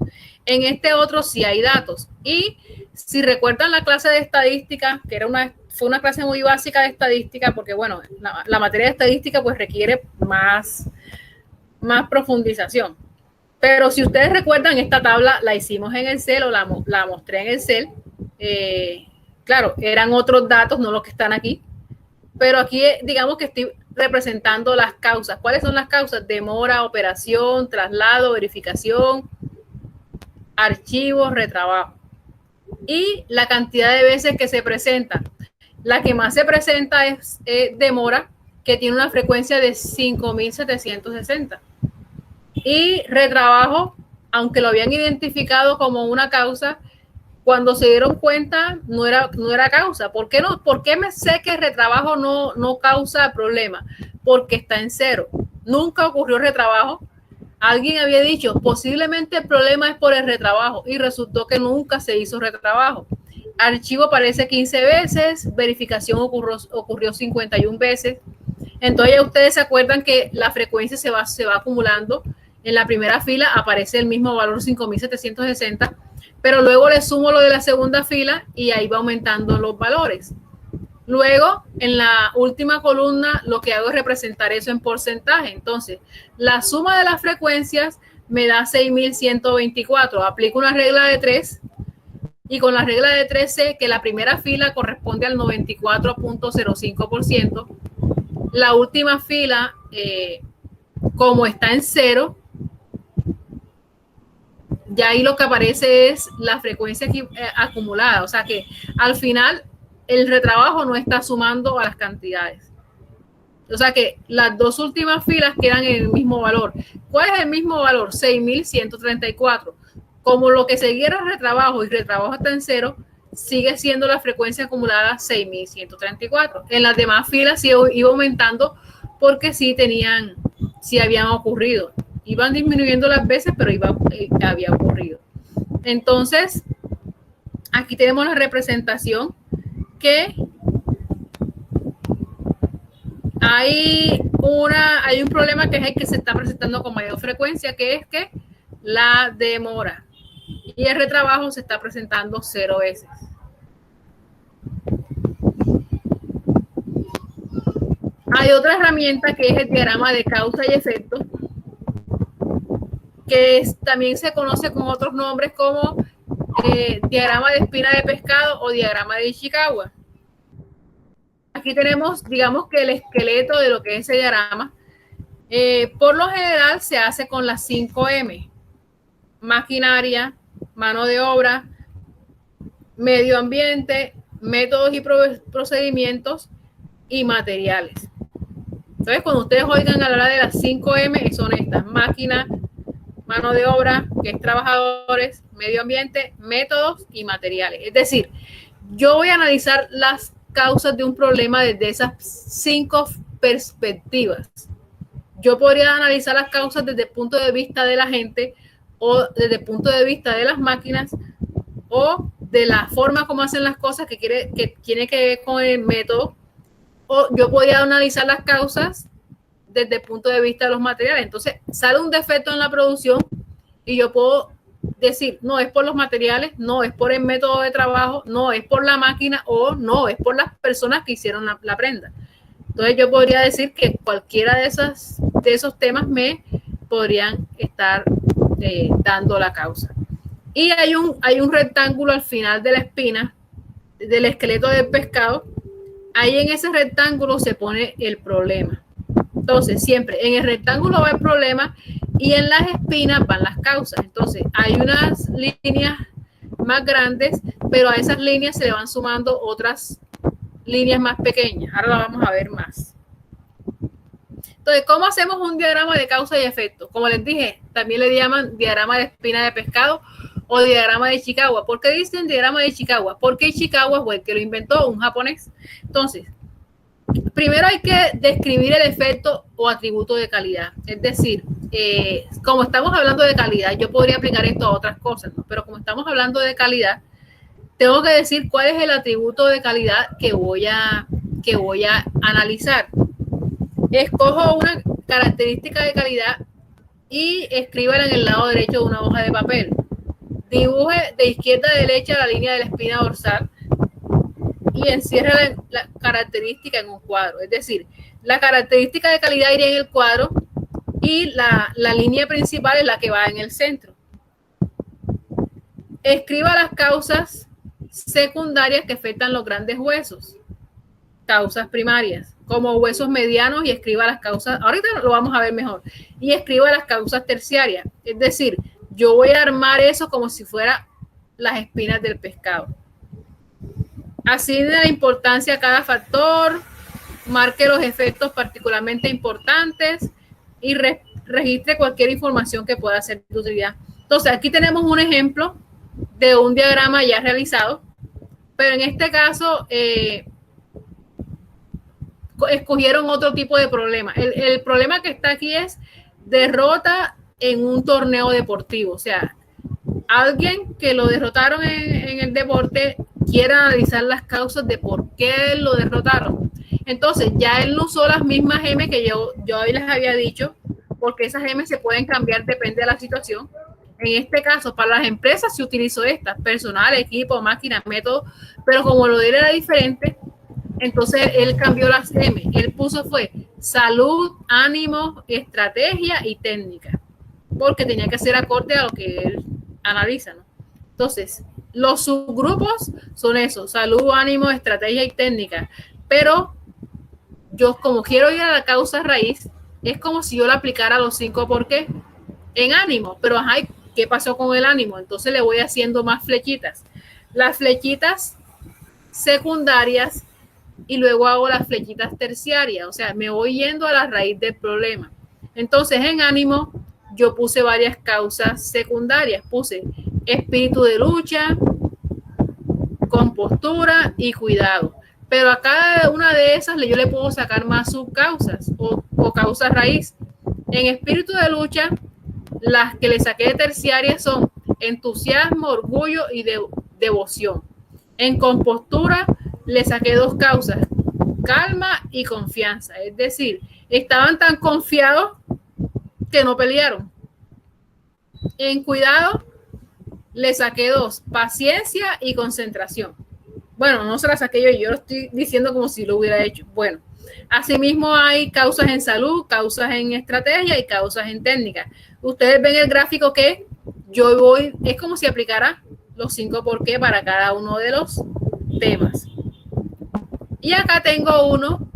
En este otro sí hay datos. Y si recuerdan la clase de estadística, que fue una clase muy básica de estadística, porque bueno, la materia de estadística pues requiere más profundización. Pero si ustedes recuerdan, esta tabla la hicimos en Excel o la mostré en Excel. Claro, eran otros datos, no los que están aquí. Pero aquí digamos que estoy representando las causas. ¿Cuáles son las causas? Demora, operación, traslado, verificación, archivos, retrabajo. Y la cantidad de veces que se presenta. La que más se presenta es demora, que tiene una frecuencia de 5.760. Y retrabajo, aunque lo habían identificado como una causa, cuando se dieron cuenta no era causa. ¿Por qué no? ¿Por qué me sé que el retrabajo no causa problema? Porque está en cero. Nunca ocurrió retrabajo. Alguien había dicho, posiblemente el problema es por el retrabajo, y resultó que nunca se hizo retrabajo. Archivo aparece 15 veces, verificación ocurrió 51 veces. Entonces ya ustedes se acuerdan que la frecuencia se va acumulando. En la primera fila aparece el mismo valor 5.760, pero luego le sumo lo de la segunda fila y ahí va aumentando los valores. Luego, en la última columna, lo que hago es representar eso en porcentaje. Entonces, la suma de las frecuencias me da 6.124. Aplico una regla de 3 y con la regla de 3 sé que la primera fila corresponde al 94.05%. La última fila, como está en cero, ya ahí lo que aparece es la frecuencia acumulada. O sea que al final el retrabajo no está sumando a las cantidades. O sea que las dos últimas filas quedan en el mismo valor. ¿Cuál es el mismo valor? 6.134. Como lo que seguía era retrabajo y retrabajo está en cero, sigue siendo la frecuencia acumulada 6.134. En las demás filas sí iba aumentando porque sí habían ocurrido. Iban disminuyendo las veces, pero había ocurrido. Entonces, aquí tenemos la representación que hay un problema que es el que se está presentando con mayor frecuencia, que es que la demora, y el retrabajo se está presentando 0 veces. Hay otra herramienta que es el diagrama de causa y efecto, que también se conoce con otros nombres como diagrama de espina de pescado o diagrama de Ishikawa. Aquí tenemos, digamos que el esqueleto de lo que es ese diagrama. Por lo general se hace con las 5M. maquinaria, mano de obra, medio ambiente, métodos y procedimientos y materiales. Entonces, cuando ustedes oigan hablar de las 5M, son estas: máquina, mano de obra, que es trabajadores, medio ambiente, métodos y materiales. Es decir, yo voy a analizar las causas de un problema desde esas 5 perspectivas. Yo podría analizar las causas desde el punto de vista de la gente, o desde el punto de vista de las máquinas, o de la forma como hacen las cosas, que tiene que ver con el método, o yo podría analizar las causas desde el punto de vista de los materiales. Entonces, sale un defecto en la producción y yo puedo decir, no es por los materiales, no es por el método de trabajo, no es por la máquina, o no es por las personas que hicieron la prenda. Entonces, yo podría decir que cualquiera de esos temas me podrían estar dando la causa. Y hay un rectángulo al final de la espina del esqueleto del pescado. Ahí en ese rectángulo se pone el problema. Entonces, siempre en el rectángulo va el problema y en las espinas van las causas. Entonces, hay unas líneas más grandes, pero a esas líneas se le van sumando otras líneas más pequeñas. Ahora la vamos a ver más. Entonces, ¿cómo hacemos un diagrama de causa y efecto? Como les dije, también le llaman diagrama de espina de pescado o diagrama de Ishikawa. ¿Por qué dicen diagrama de Ishikawa? Porque Ishikawa fue el que lo inventó, un japonés. Entonces, primero hay que describir el efecto o atributo de calidad. Es decir, como estamos hablando de calidad, yo podría aplicar esto a otras cosas, ¿no? Pero como estamos hablando de calidad, tengo que decir cuál es el atributo de calidad que voy a analizar. Escojo una característica de calidad y escríbala en el lado derecho de una hoja de papel. Dibuje de izquierda a derecha la línea de la espina dorsal y encierra la característica en un cuadro. Es decir, la característica de calidad iría en el cuadro y la línea principal es la que va en el centro. Escriba las causas secundarias que afectan los grandes huesos. Causas primarias, como huesos medianos, y escriba las causas, ahorita lo vamos a ver mejor, y escriba las causas terciarias. Es decir, yo voy a armar eso como si fuera las espinas del pescado. Asigne la importancia a cada factor, marque los efectos particularmente importantes y registre cualquier información que pueda ser de utilidad. Entonces, aquí tenemos un ejemplo de un diagrama ya realizado, pero en este caso escogieron otro tipo de problema. El problema que está aquí es derrota en un torneo deportivo. O sea, alguien que lo derrotaron en el deporte quiere analizar las causas de por qué lo derrotaron. Entonces, ya él no usó las mismas M que yo les había dicho, porque esas M se pueden cambiar, depende de la situación. En este caso, para las empresas se utilizó estas: personal, equipo, máquina, método, pero como lo de él era diferente, entonces él cambió las M. Él puso fue salud, ánimo, estrategia y técnica, porque tenía que ser acorde a lo que él analiza, ¿no? Entonces, los subgrupos son eso: salud, ánimo, estrategia y técnica. Pero yo, como quiero ir a la causa raíz, es como si yo le aplicara los 5 por qué en ánimo. Pero ajá, ¿qué pasó con el ánimo? Entonces le voy haciendo más flechitas. Las flechitas secundarias y luego hago las flechitas terciarias. O sea, me voy yendo a la raíz del problema. Entonces, en ánimo yo puse varias causas secundarias. Puse espíritu de lucha, compostura y cuidado. Pero a cada una de esas yo le puedo sacar más subcausas o causas raíz. En espíritu de lucha, las que le saqué de terciarias son entusiasmo, orgullo y devoción. En compostura le saqué 2 causas: calma y confianza. Es decir, estaban tan confiados que no pelearon. En cuidado le saqué 2: paciencia y concentración. Bueno, no se la saqué yo lo estoy diciendo como si lo hubiera hecho. Bueno, asimismo hay causas en salud, causas en estrategia y causas en técnica. Ustedes ven el gráfico que yo voy, es como si aplicara los 5 por qué para cada uno de los temas. Y acá tengo uno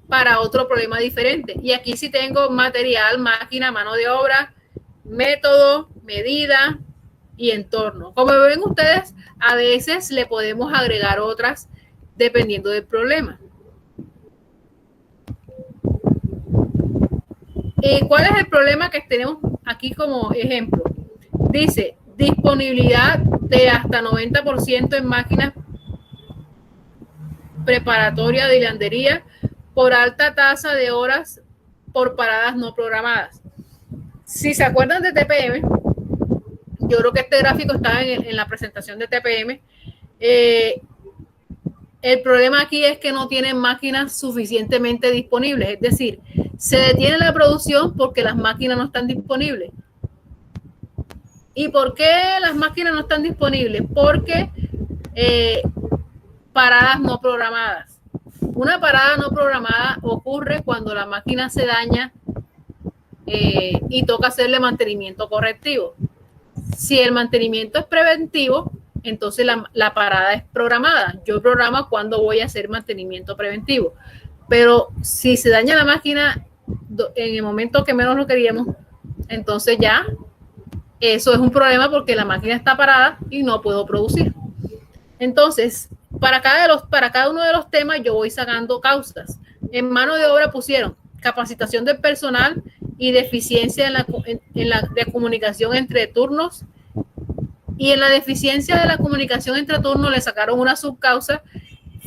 para otro problema diferente. Y aquí sí tengo material, máquina, mano de obra, método, medida y entorno. Como ven ustedes, a veces le podemos agregar otras dependiendo del problema. ¿Cuál es el problema que tenemos aquí como ejemplo? Dice, disponibilidad de hasta 90% en máquinas preparatorias de hilandería por alta tasa de horas por paradas no programadas. Si se acuerdan de TPM, yo creo que este gráfico está en la presentación de TPM. El problema aquí es que no tienen máquinas suficientemente disponibles, es decir, se detiene la producción porque las máquinas no están disponibles. ¿Y por qué las máquinas no están disponibles? Porque paradas no programadas. Una parada no programada ocurre cuando la máquina se daña y toca hacerle mantenimiento correctivo. Si el mantenimiento es preventivo, entonces la parada es programada. Yo programo cuando voy a hacer mantenimiento preventivo. Pero si se daña la máquina en el momento que menos lo queríamos, entonces ya eso es un problema porque la máquina está parada y no puedo producir. Entonces, para cada uno de los temas yo voy sacando causas. En mano de obra pusieron capacitación del personal y deficiencia en la de comunicación entre turnos. Y en la deficiencia de la comunicación entre turnos le sacaron una subcausa,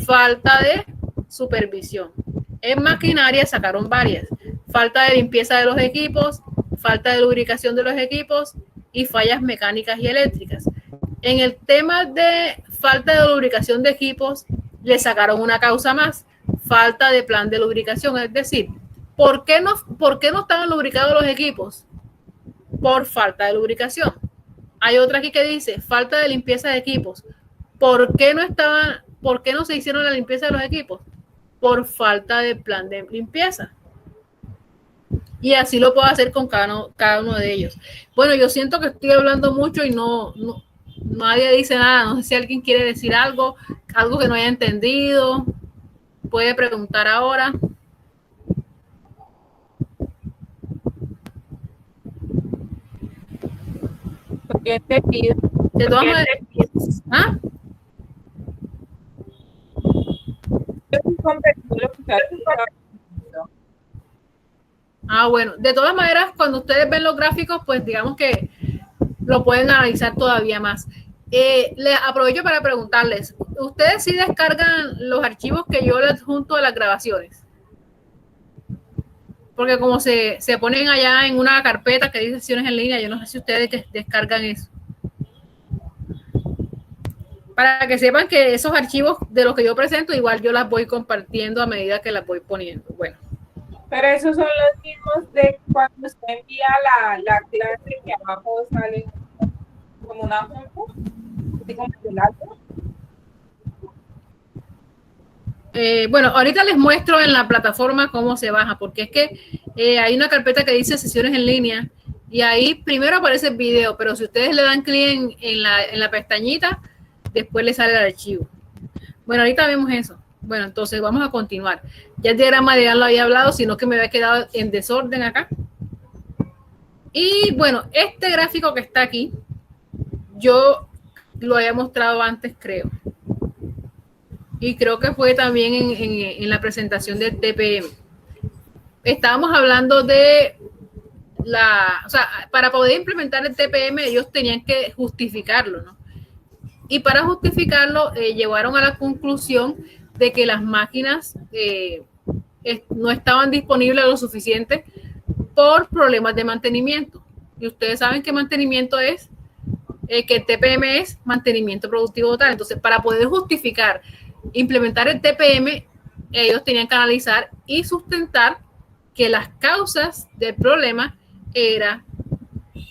falta de supervisión. En maquinaria sacaron varias. Falta de limpieza de los equipos, falta de lubricación de los equipos y fallas mecánicas y eléctricas. En el tema de falta de lubricación de equipos, le sacaron una causa más, falta de plan de lubricación. Es decir, ¿por qué no estaban lubricados los equipos? Por falta de lubricación. Hay otra aquí que dice falta de limpieza de equipos. ¿Por qué no se hicieron la limpieza de los equipos? Por falta de plan de limpieza. Y así lo puedo hacer con cada uno de ellos. Bueno, yo siento que estoy hablando mucho y nadie dice nada. No sé si alguien quiere decir algo que no haya entendido. Puede preguntar ahora. Porque te pido. De todas maneras. ¿Ah? Bueno, de todas maneras, cuando ustedes ven los gráficos, pues digamos que lo pueden analizar todavía más. Les aprovecho para preguntarles, ¿ustedes sí descargan los archivos que yo les adjunto a las grabaciones? Porque como se ponen allá en una carpeta que dice sesiones en línea, yo no sé si ustedes descargan eso. Para que sepan que esos archivos de los que yo presento, igual yo las voy compartiendo a medida que las voy poniendo. Bueno. Pero esos son los mismos de cuando usted envía la clase que abajo sale como una foto, así como el alto. Bueno, ahorita les muestro en la plataforma cómo se baja, porque es que hay una carpeta que dice sesiones en línea y ahí primero aparece el video, pero si ustedes le dan clic en la pestañita, después le sale el archivo. Bueno, ahorita vemos eso. Bueno, entonces vamos a continuar. Ya el diagrama de lo había hablado, sino que me había quedado en desorden acá. Y bueno, este gráfico que está aquí, yo lo había mostrado antes, creo. Y creo que fue también en la presentación del TPM. Estábamos hablando de o sea, para poder implementar el TPM, ellos tenían que justificarlo, ¿no? Y para justificarlo, llegaron a la conclusión de que las máquinas no estaban disponibles lo suficiente por problemas de mantenimiento. Y ustedes saben que mantenimiento es, que el TPM es mantenimiento productivo total. Entonces, para poder justificar, implementar el TPM, ellos tenían que analizar y sustentar que las causas del problema era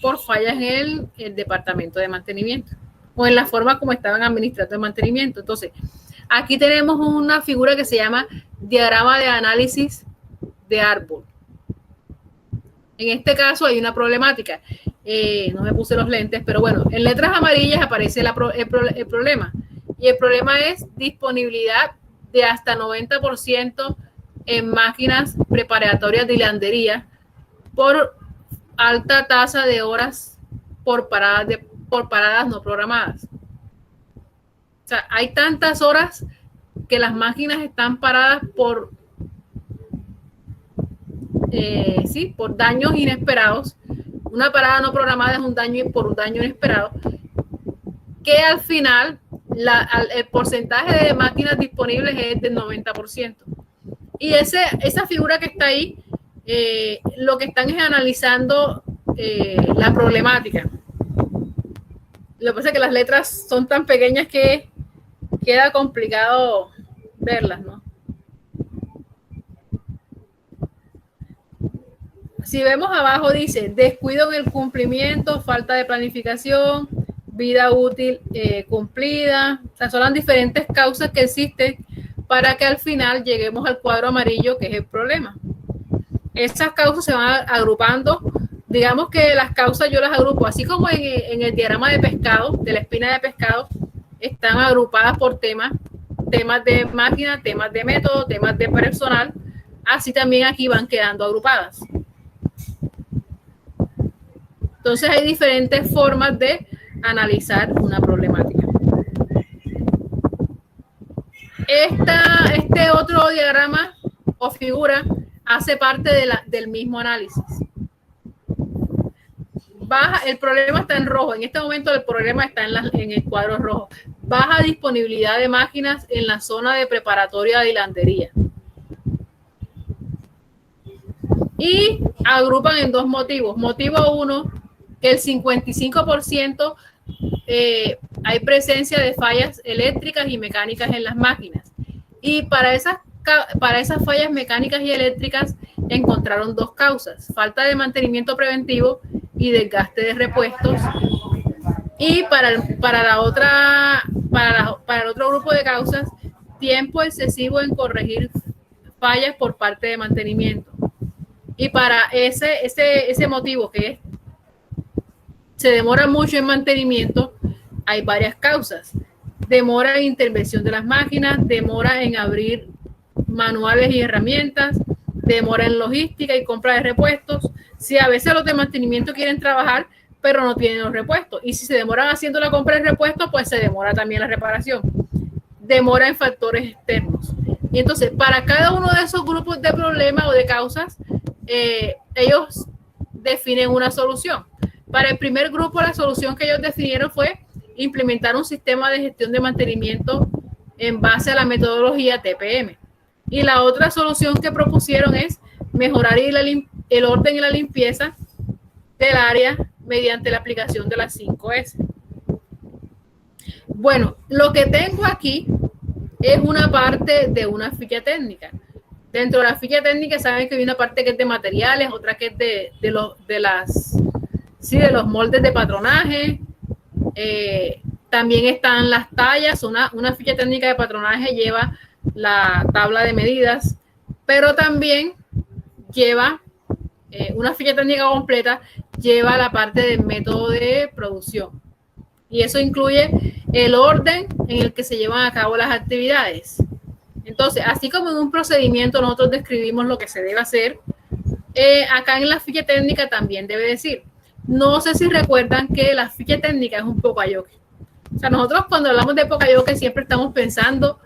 por fallas en el departamento de mantenimiento o en la forma como estaban administrando el mantenimiento. Entonces, aquí tenemos una figura que se llama diagrama de análisis de árbol. En este caso hay una problemática. No me puse los lentes, pero bueno, en letras amarillas aparece el problema. Y el problema es disponibilidad de hasta 90% en máquinas preparatorias de hilandería por alta tasa de horas por paradas no programadas. O sea, hay tantas horas que las máquinas están paradas por daños inesperados. Una parada no programada es un daño por un daño inesperado, que al final el porcentaje de máquinas disponibles es del 90%. Y esa figura que está ahí, lo que están es analizando la problemática. Lo que pasa es que las letras son tan pequeñas que queda complicado verlas, ¿no? Si vemos abajo dice descuido en el cumplimiento, falta de planificación, vida útil cumplida. O sea, son las diferentes causas que existen para que al final lleguemos al cuadro amarillo, que es el problema. Esas causas se van agrupando. Digamos que las causas yo las agrupo, así como en el diagrama de pescado, de la espina de pescado, están agrupadas por temas de máquina, temas de método, temas de personal. Así también aquí van quedando agrupadas. Entonces hay diferentes formas de analizar una problemática. Este otro diagrama o figura hace parte del mismo análisis. El problema está en rojo. En este momento el problema está en el cuadro rojo. Baja disponibilidad de máquinas en la zona de preparatoria de hilandería. Y agrupan en dos motivos. Motivo 1, que el 55% hay presencia de fallas eléctricas y mecánicas en las máquinas. Y para esas fallas mecánicas y eléctricas encontraron dos causas: falta de mantenimiento preventivo y desgaste de repuestos. Y para el otro grupo de causas, tiempo excesivo en corregir fallas por parte de mantenimiento. Y para ese motivo, que se demora mucho en mantenimiento, hay varias causas. Demora en intervención de las máquinas, demora en abrir manuales y herramientas, demora en logística y compra de repuestos. Si a veces los de mantenimiento quieren trabajar, pero no tienen los repuestos. Y si se demoran haciendo la compra de repuestos, pues se demora también la reparación. Demora en factores externos. Y entonces, para cada uno de esos grupos de problemas o de causas, ellos definen una solución. Para el primer grupo, la solución que ellos definieron fue implementar un sistema de gestión de mantenimiento en base a la metodología TPM. Y la otra solución que propusieron es mejorar el orden y la limpieza del área mediante la aplicación de las 5S. Bueno, lo que tengo aquí es una parte de una ficha técnica. Dentro de la ficha técnica saben que hay una parte que es de materiales, otra que es de los moldes de patronaje. También están las tallas. Una ficha técnica de patronaje lleva la tabla de medidas, pero también lleva una ficha técnica completa, lleva la parte del método de producción. Y eso incluye el orden en el que se llevan a cabo las actividades. Entonces, así como en un procedimiento nosotros describimos lo que se debe hacer, acá en la ficha técnica también debe decir. No sé si recuerdan que la ficha técnica es un pocayoke. O sea, nosotros cuando hablamos de pocayoke siempre estamos pensando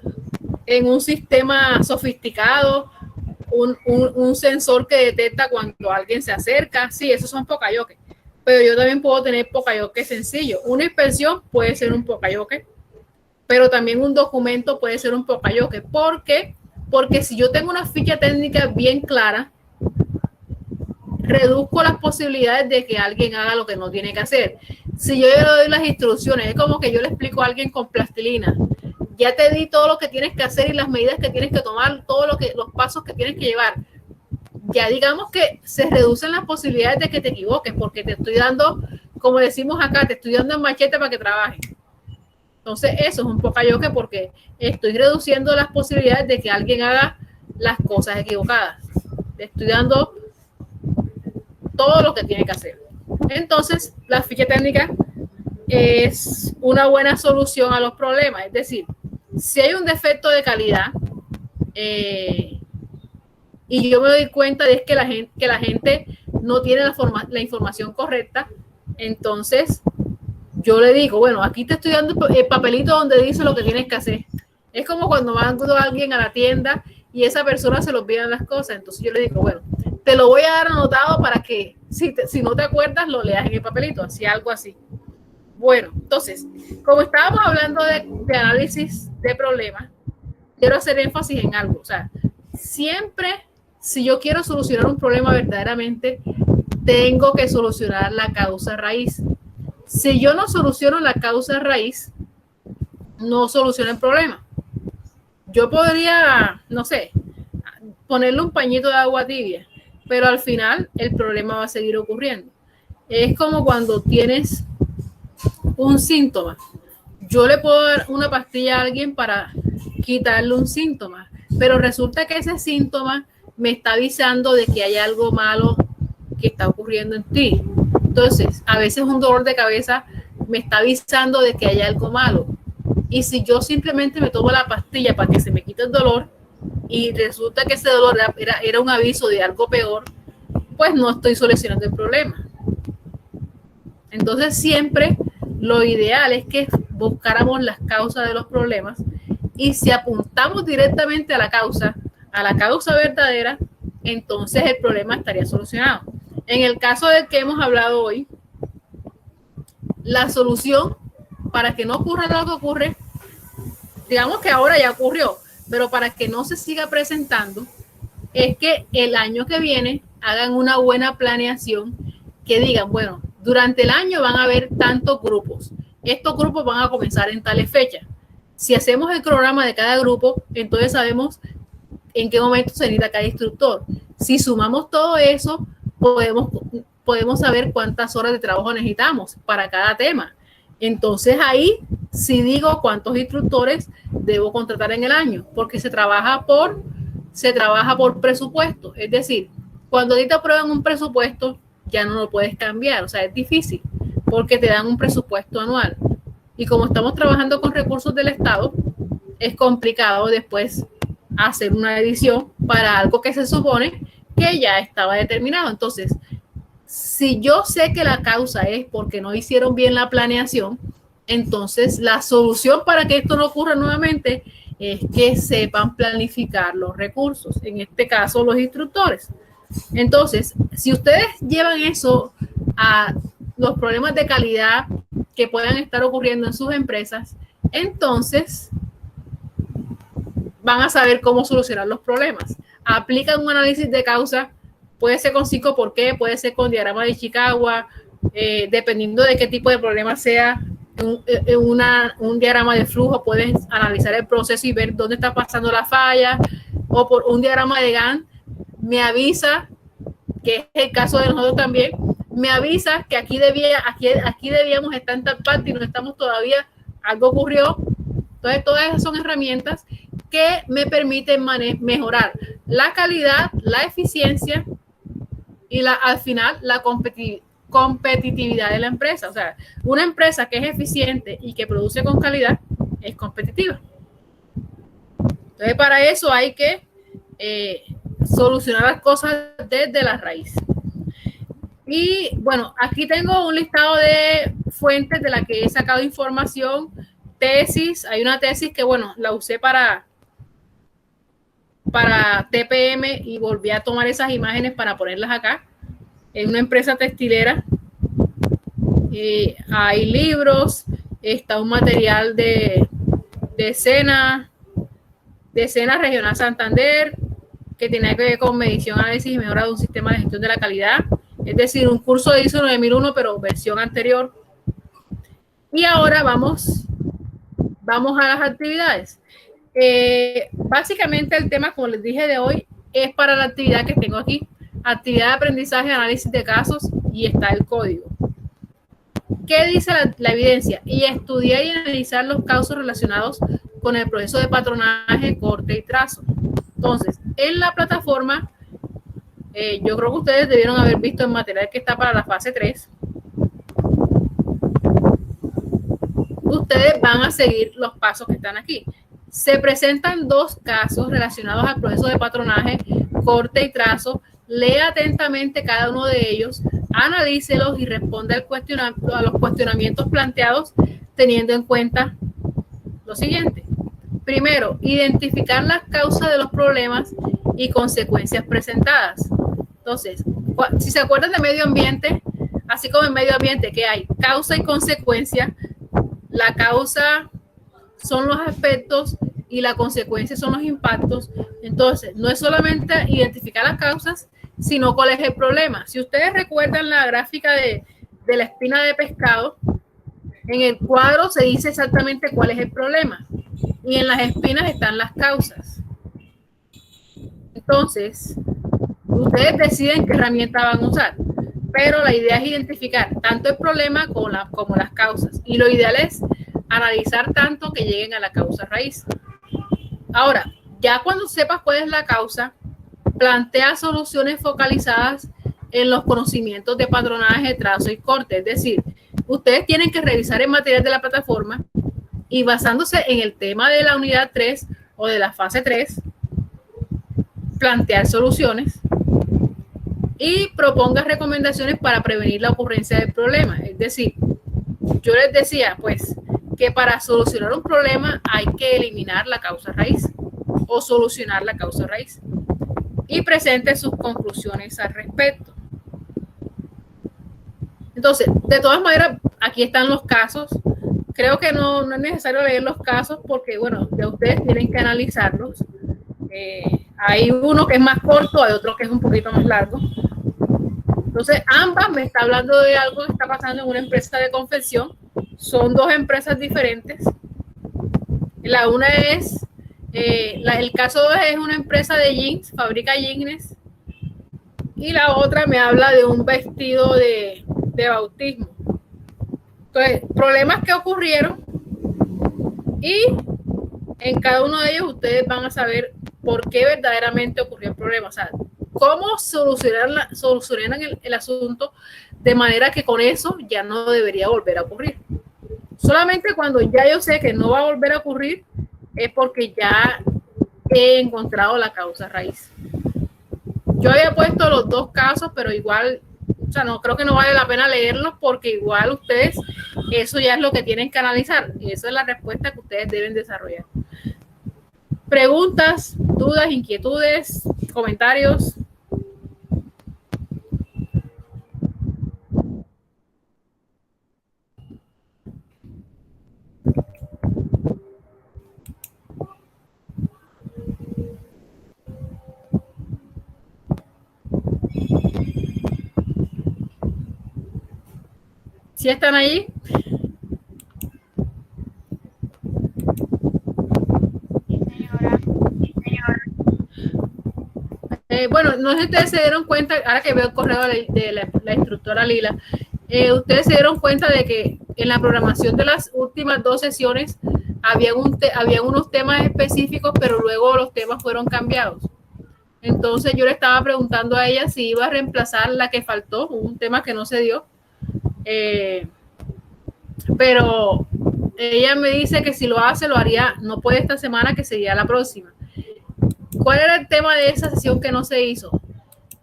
en un sistema sofisticado, un sensor que detecta cuando alguien se acerca. Sí, esos son pocayoke. Pero yo también puedo tener pocayoke sencillo. Una inspección puede ser un pocayoke, pero también un documento puede ser un pocayoke. ¿Por qué? Porque si yo tengo una ficha técnica bien clara, reduzco las posibilidades de que alguien haga lo que no tiene que hacer. Si yo le doy las instrucciones, es como que yo le explico a alguien con plastilina: ya te di todo lo que tienes que hacer y las medidas que tienes que tomar, los pasos que tienes que llevar. Ya digamos que se reducen las posibilidades de que te equivoques, porque te estoy dando, como decimos acá, te estoy dando el machete para que trabajes. Entonces eso es un pocayoke, porque estoy reduciendo las posibilidades de que alguien haga las cosas equivocadas. Te estoy dando todo lo que tiene que hacer. Entonces, la ficha técnica es una buena solución a los problemas. Es decir, si hay un defecto de calidad y yo me doy cuenta de que la gente no tiene la información correcta, Entonces, yo le digo, bueno, aquí te estoy dando el papelito donde dice lo que tienes que hacer. Es como cuando va alguien a la tienda y esa persona se le olvidan las cosas. Entonces yo le digo, bueno, te lo voy a dar anotado para que si no te acuerdas lo leas en el papelito, así algo así. Bueno, entonces, como estábamos hablando de análisis de problemas, quiero hacer énfasis en algo. O sea, siempre, si yo quiero solucionar un problema verdaderamente, tengo que solucionar la causa raíz. Si yo no soluciono la causa raíz, no soluciono el problema. Yo podría, no sé, ponerle un pañito de agua tibia, pero al final el problema va a seguir ocurriendo. Es como cuando tienes un síntoma. Yo le puedo dar una pastilla a alguien para quitarle un síntoma, pero resulta que ese síntoma me está avisando de que hay algo malo que está ocurriendo en ti. Entonces, a veces un dolor de cabeza me está avisando de que hay algo malo. Y si yo simplemente me tomo la pastilla para que se me quite el dolor y resulta que ese dolor era un aviso de algo peor, pues no estoy solucionando el problema. Entonces, siempre lo ideal es que buscáramos las causas de los problemas y si apuntamos directamente a la causa verdadera, entonces el problema estaría solucionado. En el caso del que hemos hablado hoy, la solución para que no ocurra lo que ocurre, digamos que ahora ya ocurrió, pero para que no se siga presentando, es que el año que viene hagan una buena planeación, que digan, bueno, durante el año van a haber tantos grupos. Estos grupos van a comenzar en tales fechas. Si hacemos el programa de cada grupo, entonces sabemos en qué momento se necesita cada instructor. Si sumamos todo eso, podemos saber cuántas horas de trabajo necesitamos para cada tema. Entonces ahí sí digo cuántos instructores debo contratar en el año, porque se trabaja por presupuesto. Es decir, cuando a ti te aprueban un presupuesto, ya no lo puedes cambiar. O sea, es difícil porque te dan un presupuesto anual. Y como estamos trabajando con recursos del Estado, es complicado después hacer una edición para algo que se supone que ya estaba determinado. Entonces, si yo sé que la causa es porque no hicieron bien la planeación, entonces la solución para que esto no ocurra nuevamente es que sepan planificar los recursos, en este caso los instructores. Entonces, si ustedes llevan eso a los problemas de calidad que puedan estar ocurriendo en sus empresas, entonces van a saber cómo solucionar los problemas. Aplican un análisis de causa, puede ser con 5 por qué, puede ser con diagrama de Ishikawa, dependiendo de qué tipo de problema sea. Un diagrama de flujo, puedes analizar el proceso y ver dónde está pasando la falla, o por un diagrama de Gantt me avisa, que es el caso de nosotros también, me avisa que aquí debíamos estar en tal parte y no estamos todavía, algo ocurrió. Entonces todas esas son herramientas que me permiten mejorar la calidad, la eficiencia y al final la competitividad de la empresa. O sea, una empresa que es eficiente y que produce con calidad es competitiva. Entonces, para eso hay que solucionar las cosas desde la raíz. Y bueno, aquí tengo un listado de fuentes de las que he sacado información, tesis. Hay una tesis que, bueno, la usé para TPM y volví a tomar esas imágenes para ponerlas acá. Es una empresa textilera. Hay libros, está un material de escena regional Santander, que tiene que ver con medición, análisis y mejora de un sistema de gestión de la calidad. Es decir, un curso de ISO 9001, pero versión anterior. Y ahora vamos a las actividades. Básicamente el tema, como les dije, de hoy es para la actividad que tengo aquí. Actividad de aprendizaje, análisis de casos, y está el código. ¿Qué dice la evidencia? Y estudiar y analizar los casos relacionados con el proceso de patronaje, corte y trazo. Entonces, en la plataforma, yo creo que ustedes debieron haber visto el material que está para la fase 3. Ustedes van a seguir los pasos que están aquí. Se presentan 2 casos relacionados al proceso de patronaje, corte y trazo. Lea atentamente cada uno de ellos, analícelos y responda a los cuestionamientos planteados teniendo en cuenta lo siguiente. Primero, identificar las causas de los problemas y consecuencias presentadas. Entonces, si se acuerdan de medio ambiente, así como en medio ambiente que hay causa y consecuencia, la causa son los aspectos y la consecuencia son los impactos. Entonces, no es solamente identificar las causas, sino cuál es el problema. Si ustedes recuerdan la gráfica de la espina de pescado, en el cuadro se dice exactamente cuál es el problema y en las espinas están las causas. Entonces, ustedes deciden qué herramienta van a usar, pero la idea es identificar tanto el problema como las causas, y lo ideal es analizar tanto que lleguen a la causa raíz. Ahora, ya cuando sepas cuál es la causa, plantea soluciones focalizadas en los conocimientos de patronaje, trazo y corte. Es decir, ustedes tienen que revisar el material de la plataforma y basándose en el tema de la unidad 3 o de la fase 3, plantear soluciones y proponga recomendaciones para prevenir la ocurrencia del problema. Es decir, yo les decía, pues, que para solucionar un problema hay que eliminar la causa raíz o solucionar la causa raíz y presente sus conclusiones al respecto. Entonces, de todas maneras, aquí están los casos. Creo que no es necesario leer los casos porque, bueno, ya ustedes tienen que analizarlos. Hay uno que es más corto, hay otro que es un poquito más largo. Entonces, ambas me está hablando de algo que está pasando en una empresa de confección. Son dos empresas diferentes. La una es, el caso 2 es una empresa de jeans, fabrica jeans. Y la otra me habla de un vestido de bautismo. Entonces, problemas que ocurrieron y en cada uno de ellos ustedes van a saber por qué verdaderamente ocurrió el problema. O sea, cómo solucionar el asunto de manera que con eso ya no debería volver a ocurrir. Solamente cuando ya yo sé que no va a volver a ocurrir es porque ya he encontrado la causa raíz. Yo había puesto los dos casos, pero igual, o sea, no creo que no vale la pena leerlos porque igual ustedes, eso ya es lo que tienen que analizar y esa es la respuesta que ustedes deben desarrollar. Preguntas, dudas, inquietudes, comentarios. ¿Sí están allí? Bueno, no sé si ustedes se dieron cuenta, ahora que veo el correo de la instructora Lila, ustedes se dieron cuenta de que en la programación de las últimas dos sesiones había unos temas específicos, pero luego los temas fueron cambiados. Entonces yo le estaba preguntando a ella si iba a reemplazar la que faltó, un tema que no se dio. Pero ella me dice que si lo hace, lo haría, no puede esta semana, que sería la próxima. ¿Cuál era el tema de esa sesión que no se hizo?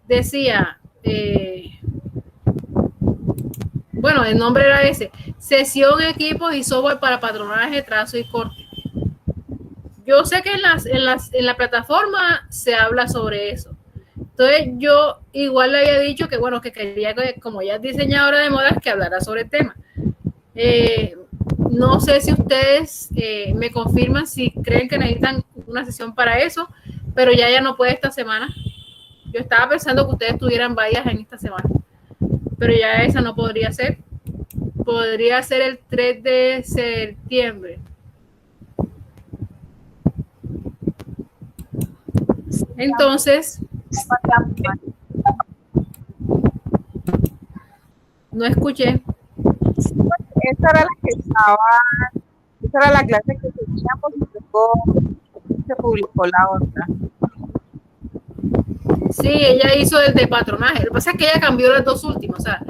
Decía, bueno, el nombre era ese, sesión, equipos y software para patronaje, trazo y corte. Yo sé que en la plataforma se habla sobre eso. Entonces yo igual le había dicho que, bueno, que quería que, como ella es diseñadora de modas, que hablara sobre el tema. No sé si ustedes me confirman si creen que necesitan una sesión para eso, pero ya ella no puede esta semana. Yo estaba pensando que ustedes tuvieran varias en esta semana, pero ya esa no podría ser. Podría ser el 3 de septiembre. Entonces, no escuché. Esa era la que esa era la clase que teníamos y luego se publicó la otra. Sí, ella hizo el de patronaje. Lo que pasa es que ella cambió las dos últimas. O sea,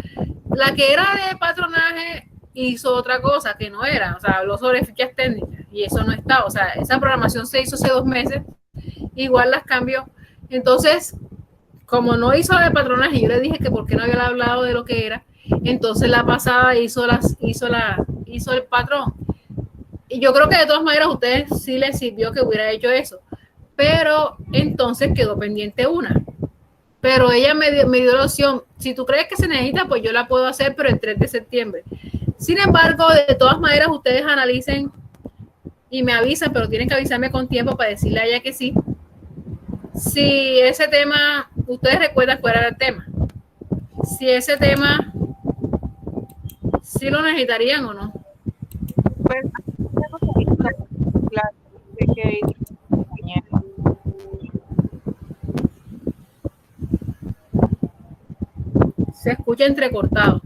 la que era de patronaje hizo otra cosa que no era. O sea, habló sobre fichas técnicas y eso no estaba. O sea, esa programación se hizo hace 2 meses. Igual las cambió. Entonces, como no hizo la de patronaje, yo le dije que por qué no había hablado de lo que era, entonces la pasada hizo el patrón. Y yo creo que de todas maneras a ustedes sí les sirvió que hubiera hecho eso, pero entonces quedó pendiente una. Pero ella me dio la opción, si tú crees que se necesita, pues yo la puedo hacer, pero el 3 de septiembre. Sin embargo, de todas maneras, ustedes analicen y me avisan, pero tienen que avisarme con tiempo para decirle a ella que sí. Si ese tema, ustedes recuerdan cuál era el tema. Si ese tema, sí lo necesitarían o no. Pues, claro, sé que Se escucha entrecortado.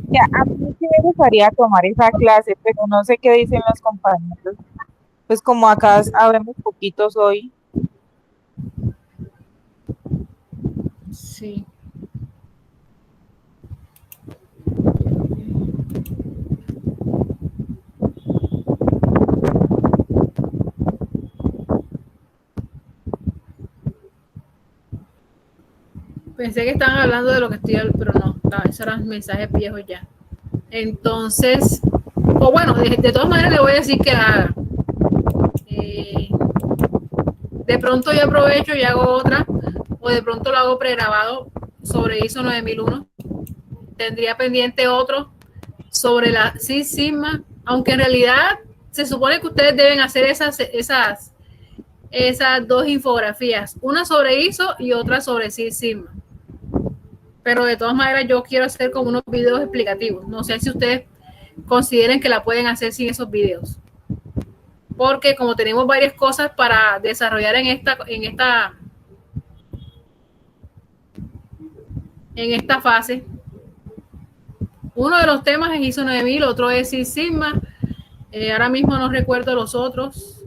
ya, a mí sí me gustaría tomar esa clase, pero no sé qué dicen los compañeros. Pues como acá habemos poquitos hoy. Sí. Pensé que estaban hablando de lo que estoy, pero no, esos eran mensajes viejos ya. Entonces, o bueno, de todas maneras le voy a decir que la haga. De pronto yo aprovecho y hago otra, o de pronto lo hago pregrabado sobre ISO 9001. Tendría pendiente otro sobre la Six Sigma, aunque en realidad se supone que ustedes deben hacer esas dos infografías, una sobre ISO y otra sobre Six Sigma. Pero de todas maneras yo quiero hacer como unos videos explicativos. No sé si ustedes consideren que la pueden hacer sin esos videos. Porque como tenemos varias cosas para desarrollar en esta fase, uno de los temas es ISO 9000, otro es Six Sigma. Ahora mismo no recuerdo los otros.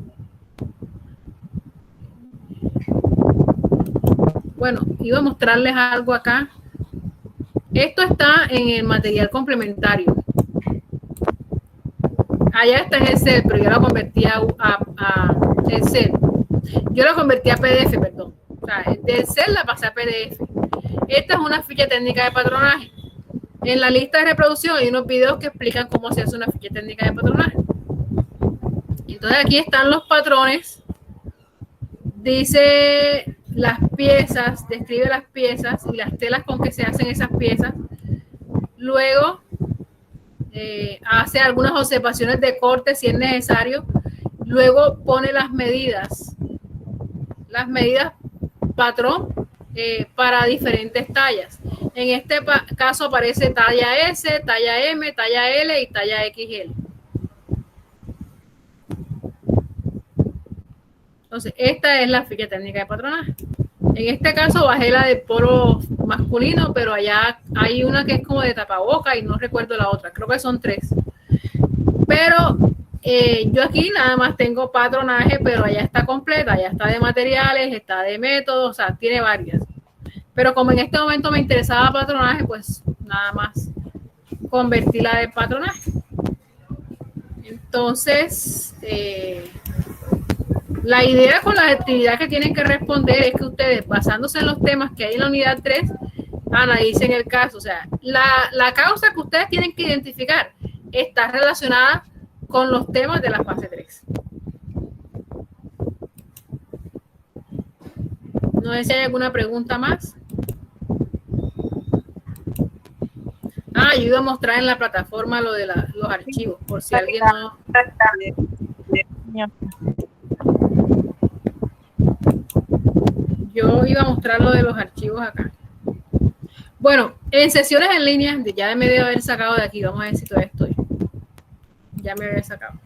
Bueno, iba a mostrarles algo acá. Esto está en el material complementario. Allá está en Excel, pero yo lo convertí a Excel. Yo lo convertí a PDF, perdón. O sea, de Excel la pasé a PDF. Esta es una ficha técnica de patronaje. En la lista de reproducción hay unos videos que explican cómo se hace una ficha técnica de patronaje. Entonces aquí están los patrones. Dice las piezas, describe las piezas y las telas con que se hacen esas piezas. Luego hace algunas observaciones de corte si es necesario. Luego pone las medidas patrón para diferentes tallas. En este caso aparece talla S, talla M, talla L y talla XL. Entonces, esta es la ficha técnica de patronaje. En este caso bajé la de polo masculino, pero allá hay una que es como de tapaboca y no recuerdo la otra. Creo que son 3. Pero yo aquí nada más tengo patronaje, pero allá está completa, allá está de materiales, está de métodos, o sea, tiene varias. Pero como en este momento me interesaba patronaje, pues nada más convertí la de patronaje. Entonces, la idea con las actividades que tienen que responder es que ustedes, basándose en los temas que hay en la unidad 3, analicen el caso. O sea, la causa que ustedes tienen que identificar está relacionada con los temas de la fase 3. No sé si hay alguna pregunta más. Yo iba a mostrar en la plataforma lo de los archivos, por si alguien no... Yo iba a mostrar lo de los archivos acá. Bueno, en sesiones en línea, ya me debo haber sacado de aquí. Vamos a ver si todavía estoy. Ya me había sacado.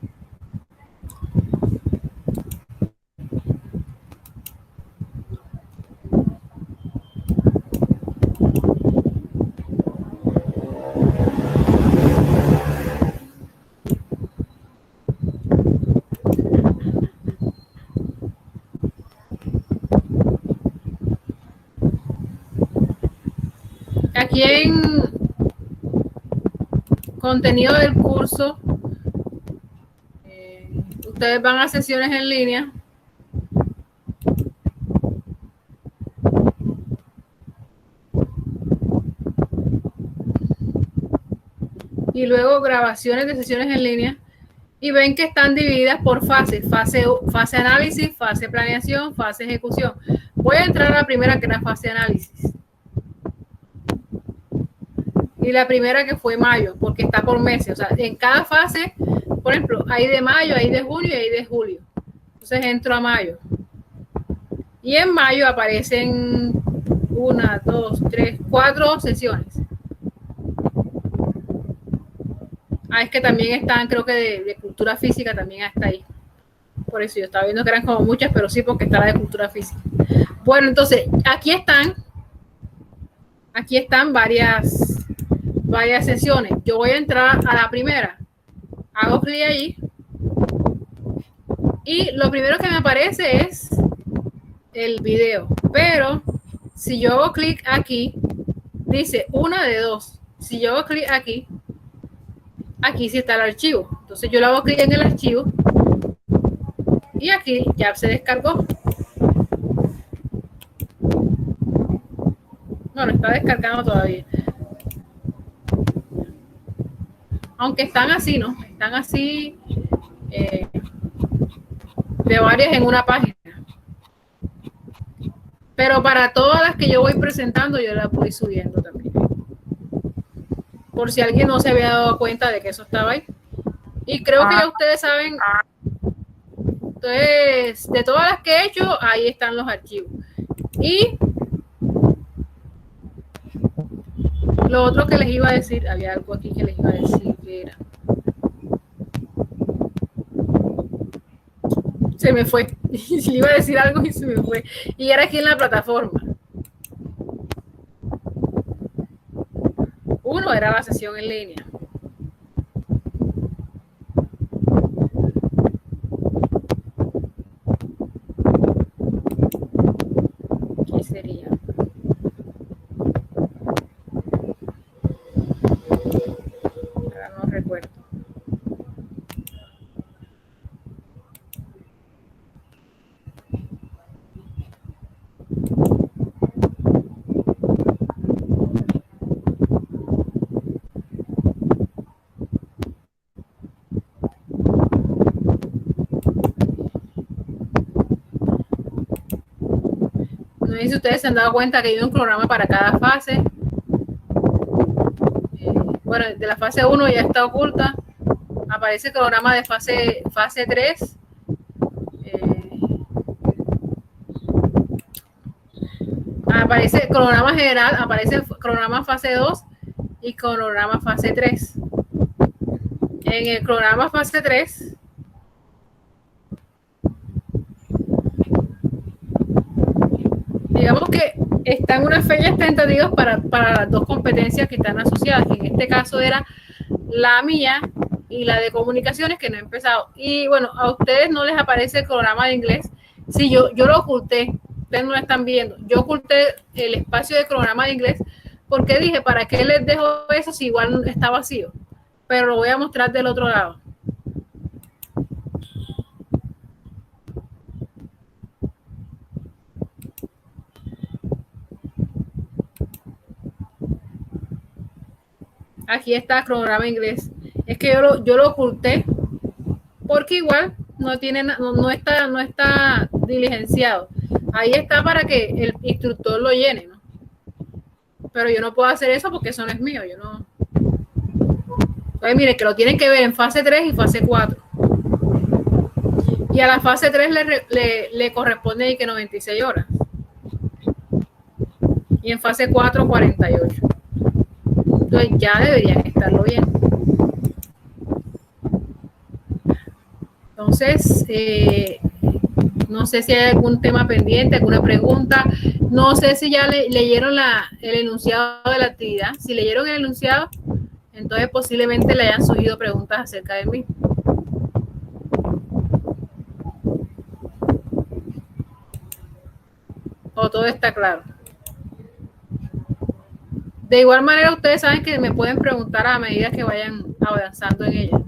Aquí en contenido del curso, ustedes van a sesiones en línea y luego grabaciones de sesiones en línea, y ven que están divididas por fases, fase análisis, fase planeación, fase ejecución. Voy a entrar a la primera, que era fase análisis. Y la primera, que fue mayo, porque está por meses. O sea, en cada fase, por ejemplo, hay de mayo, hay de junio y hay de julio. Entonces entro a mayo. Y en mayo aparecen 1, 2, 3, 4 sesiones. Ah, es que también están, creo que de cultura física también está ahí. Por eso yo estaba viendo que eran como muchas, pero sí, porque está la de cultura física. Bueno, entonces, aquí están varias sesiones. Yo voy a entrar a la primera. Hago clic ahí. Y lo primero que me aparece es el video. Pero si yo hago clic aquí, dice 1 de 2. Si yo hago clic aquí sí está el archivo. Entonces yo le hago clic en el archivo y aquí ya se descargó. No, lo está descargando todavía. Aunque están así, ¿no? Están así de varias en una página. Pero para todas las que yo voy presentando, yo las voy subiendo también. Por si alguien no se había dado cuenta de que eso estaba ahí. Y creo que ya ustedes saben. Entonces, de todas las que he hecho, ahí están los archivos. Y lo otro que les iba a decir, había algo aquí que les iba a decir que era. Se me fue. Le iba a decir algo y se me fue. Y era aquí en la plataforma. Uno era la sesión en línea. ¿Qué sería? Ahora no recuerdo. No sé si ustedes se han dado cuenta que hay un programa para cada fase. Bueno, de la fase 1 ya está oculta. Aparece el programa de fase 3. Aparece cronograma general, aparece cronograma fase 2 y cronograma fase 3. En el cronograma fase 3, digamos que están unas fechas tentativas para las dos competencias que están asociadas, que en este caso era la mía y la de comunicaciones, que no he empezado. Y bueno, a ustedes no les aparece el programa de inglés. Sí, yo lo oculté, ustedes no lo están viendo. Yo oculté el espacio de programa de inglés porque dije, ¿para qué les dejo eso si igual está vacío? Pero lo voy a mostrar del otro lado. Aquí está cronograma inglés. Es que yo lo oculté porque igual no está diligenciado. Ahí está para que el instructor lo llene, ¿no? Pero yo no puedo hacer eso porque eso no es mío. Yo no. Entonces, mire, que lo tienen que ver en fase 3 y fase 4. Y a la fase 3 le corresponde ahí que 96 horas. Y en fase 4, 48. Entonces ya deberían estarlo bien. Entonces, no sé si hay algún tema pendiente, alguna pregunta. No sé si ya leyeron el enunciado de la actividad. Si leyeron el enunciado, entonces posiblemente le hayan surgido preguntas acerca de mí. O todo está claro. De igual manera, ustedes saben que me pueden preguntar a medida que vayan avanzando en ella.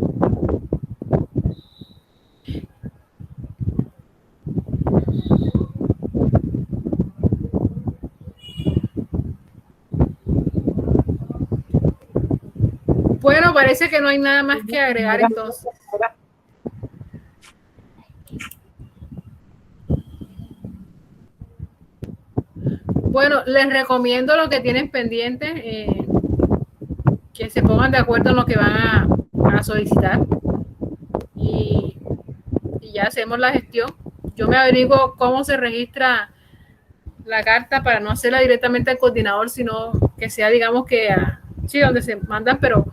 Bueno, parece que no hay nada más que agregar entonces. Bueno, les recomiendo lo que tienen pendiente, que se pongan de acuerdo en lo que van a solicitar y ya hacemos la gestión. Yo me averiguo cómo se registra la carta para no hacerla directamente al coordinador, sino que sea, digamos que sí, donde se mandan, pero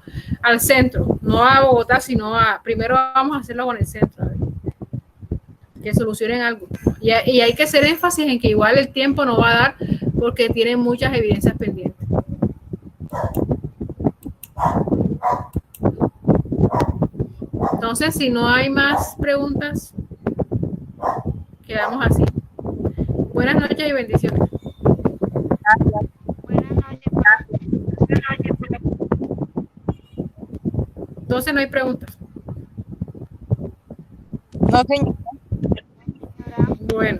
al centro, no a Bogotá, sino primero vamos a hacerlo con el centro, a ver, que solucionen algo. Y hay que hacer énfasis en que igual el tiempo no va a dar porque tienen muchas evidencias pendientes. Entonces, si no hay más preguntas, quedamos así. Buenas noches y bendiciones. Gracias. Buenas noches. Entonces, no hay preguntas. No, señor. Señora. Bueno.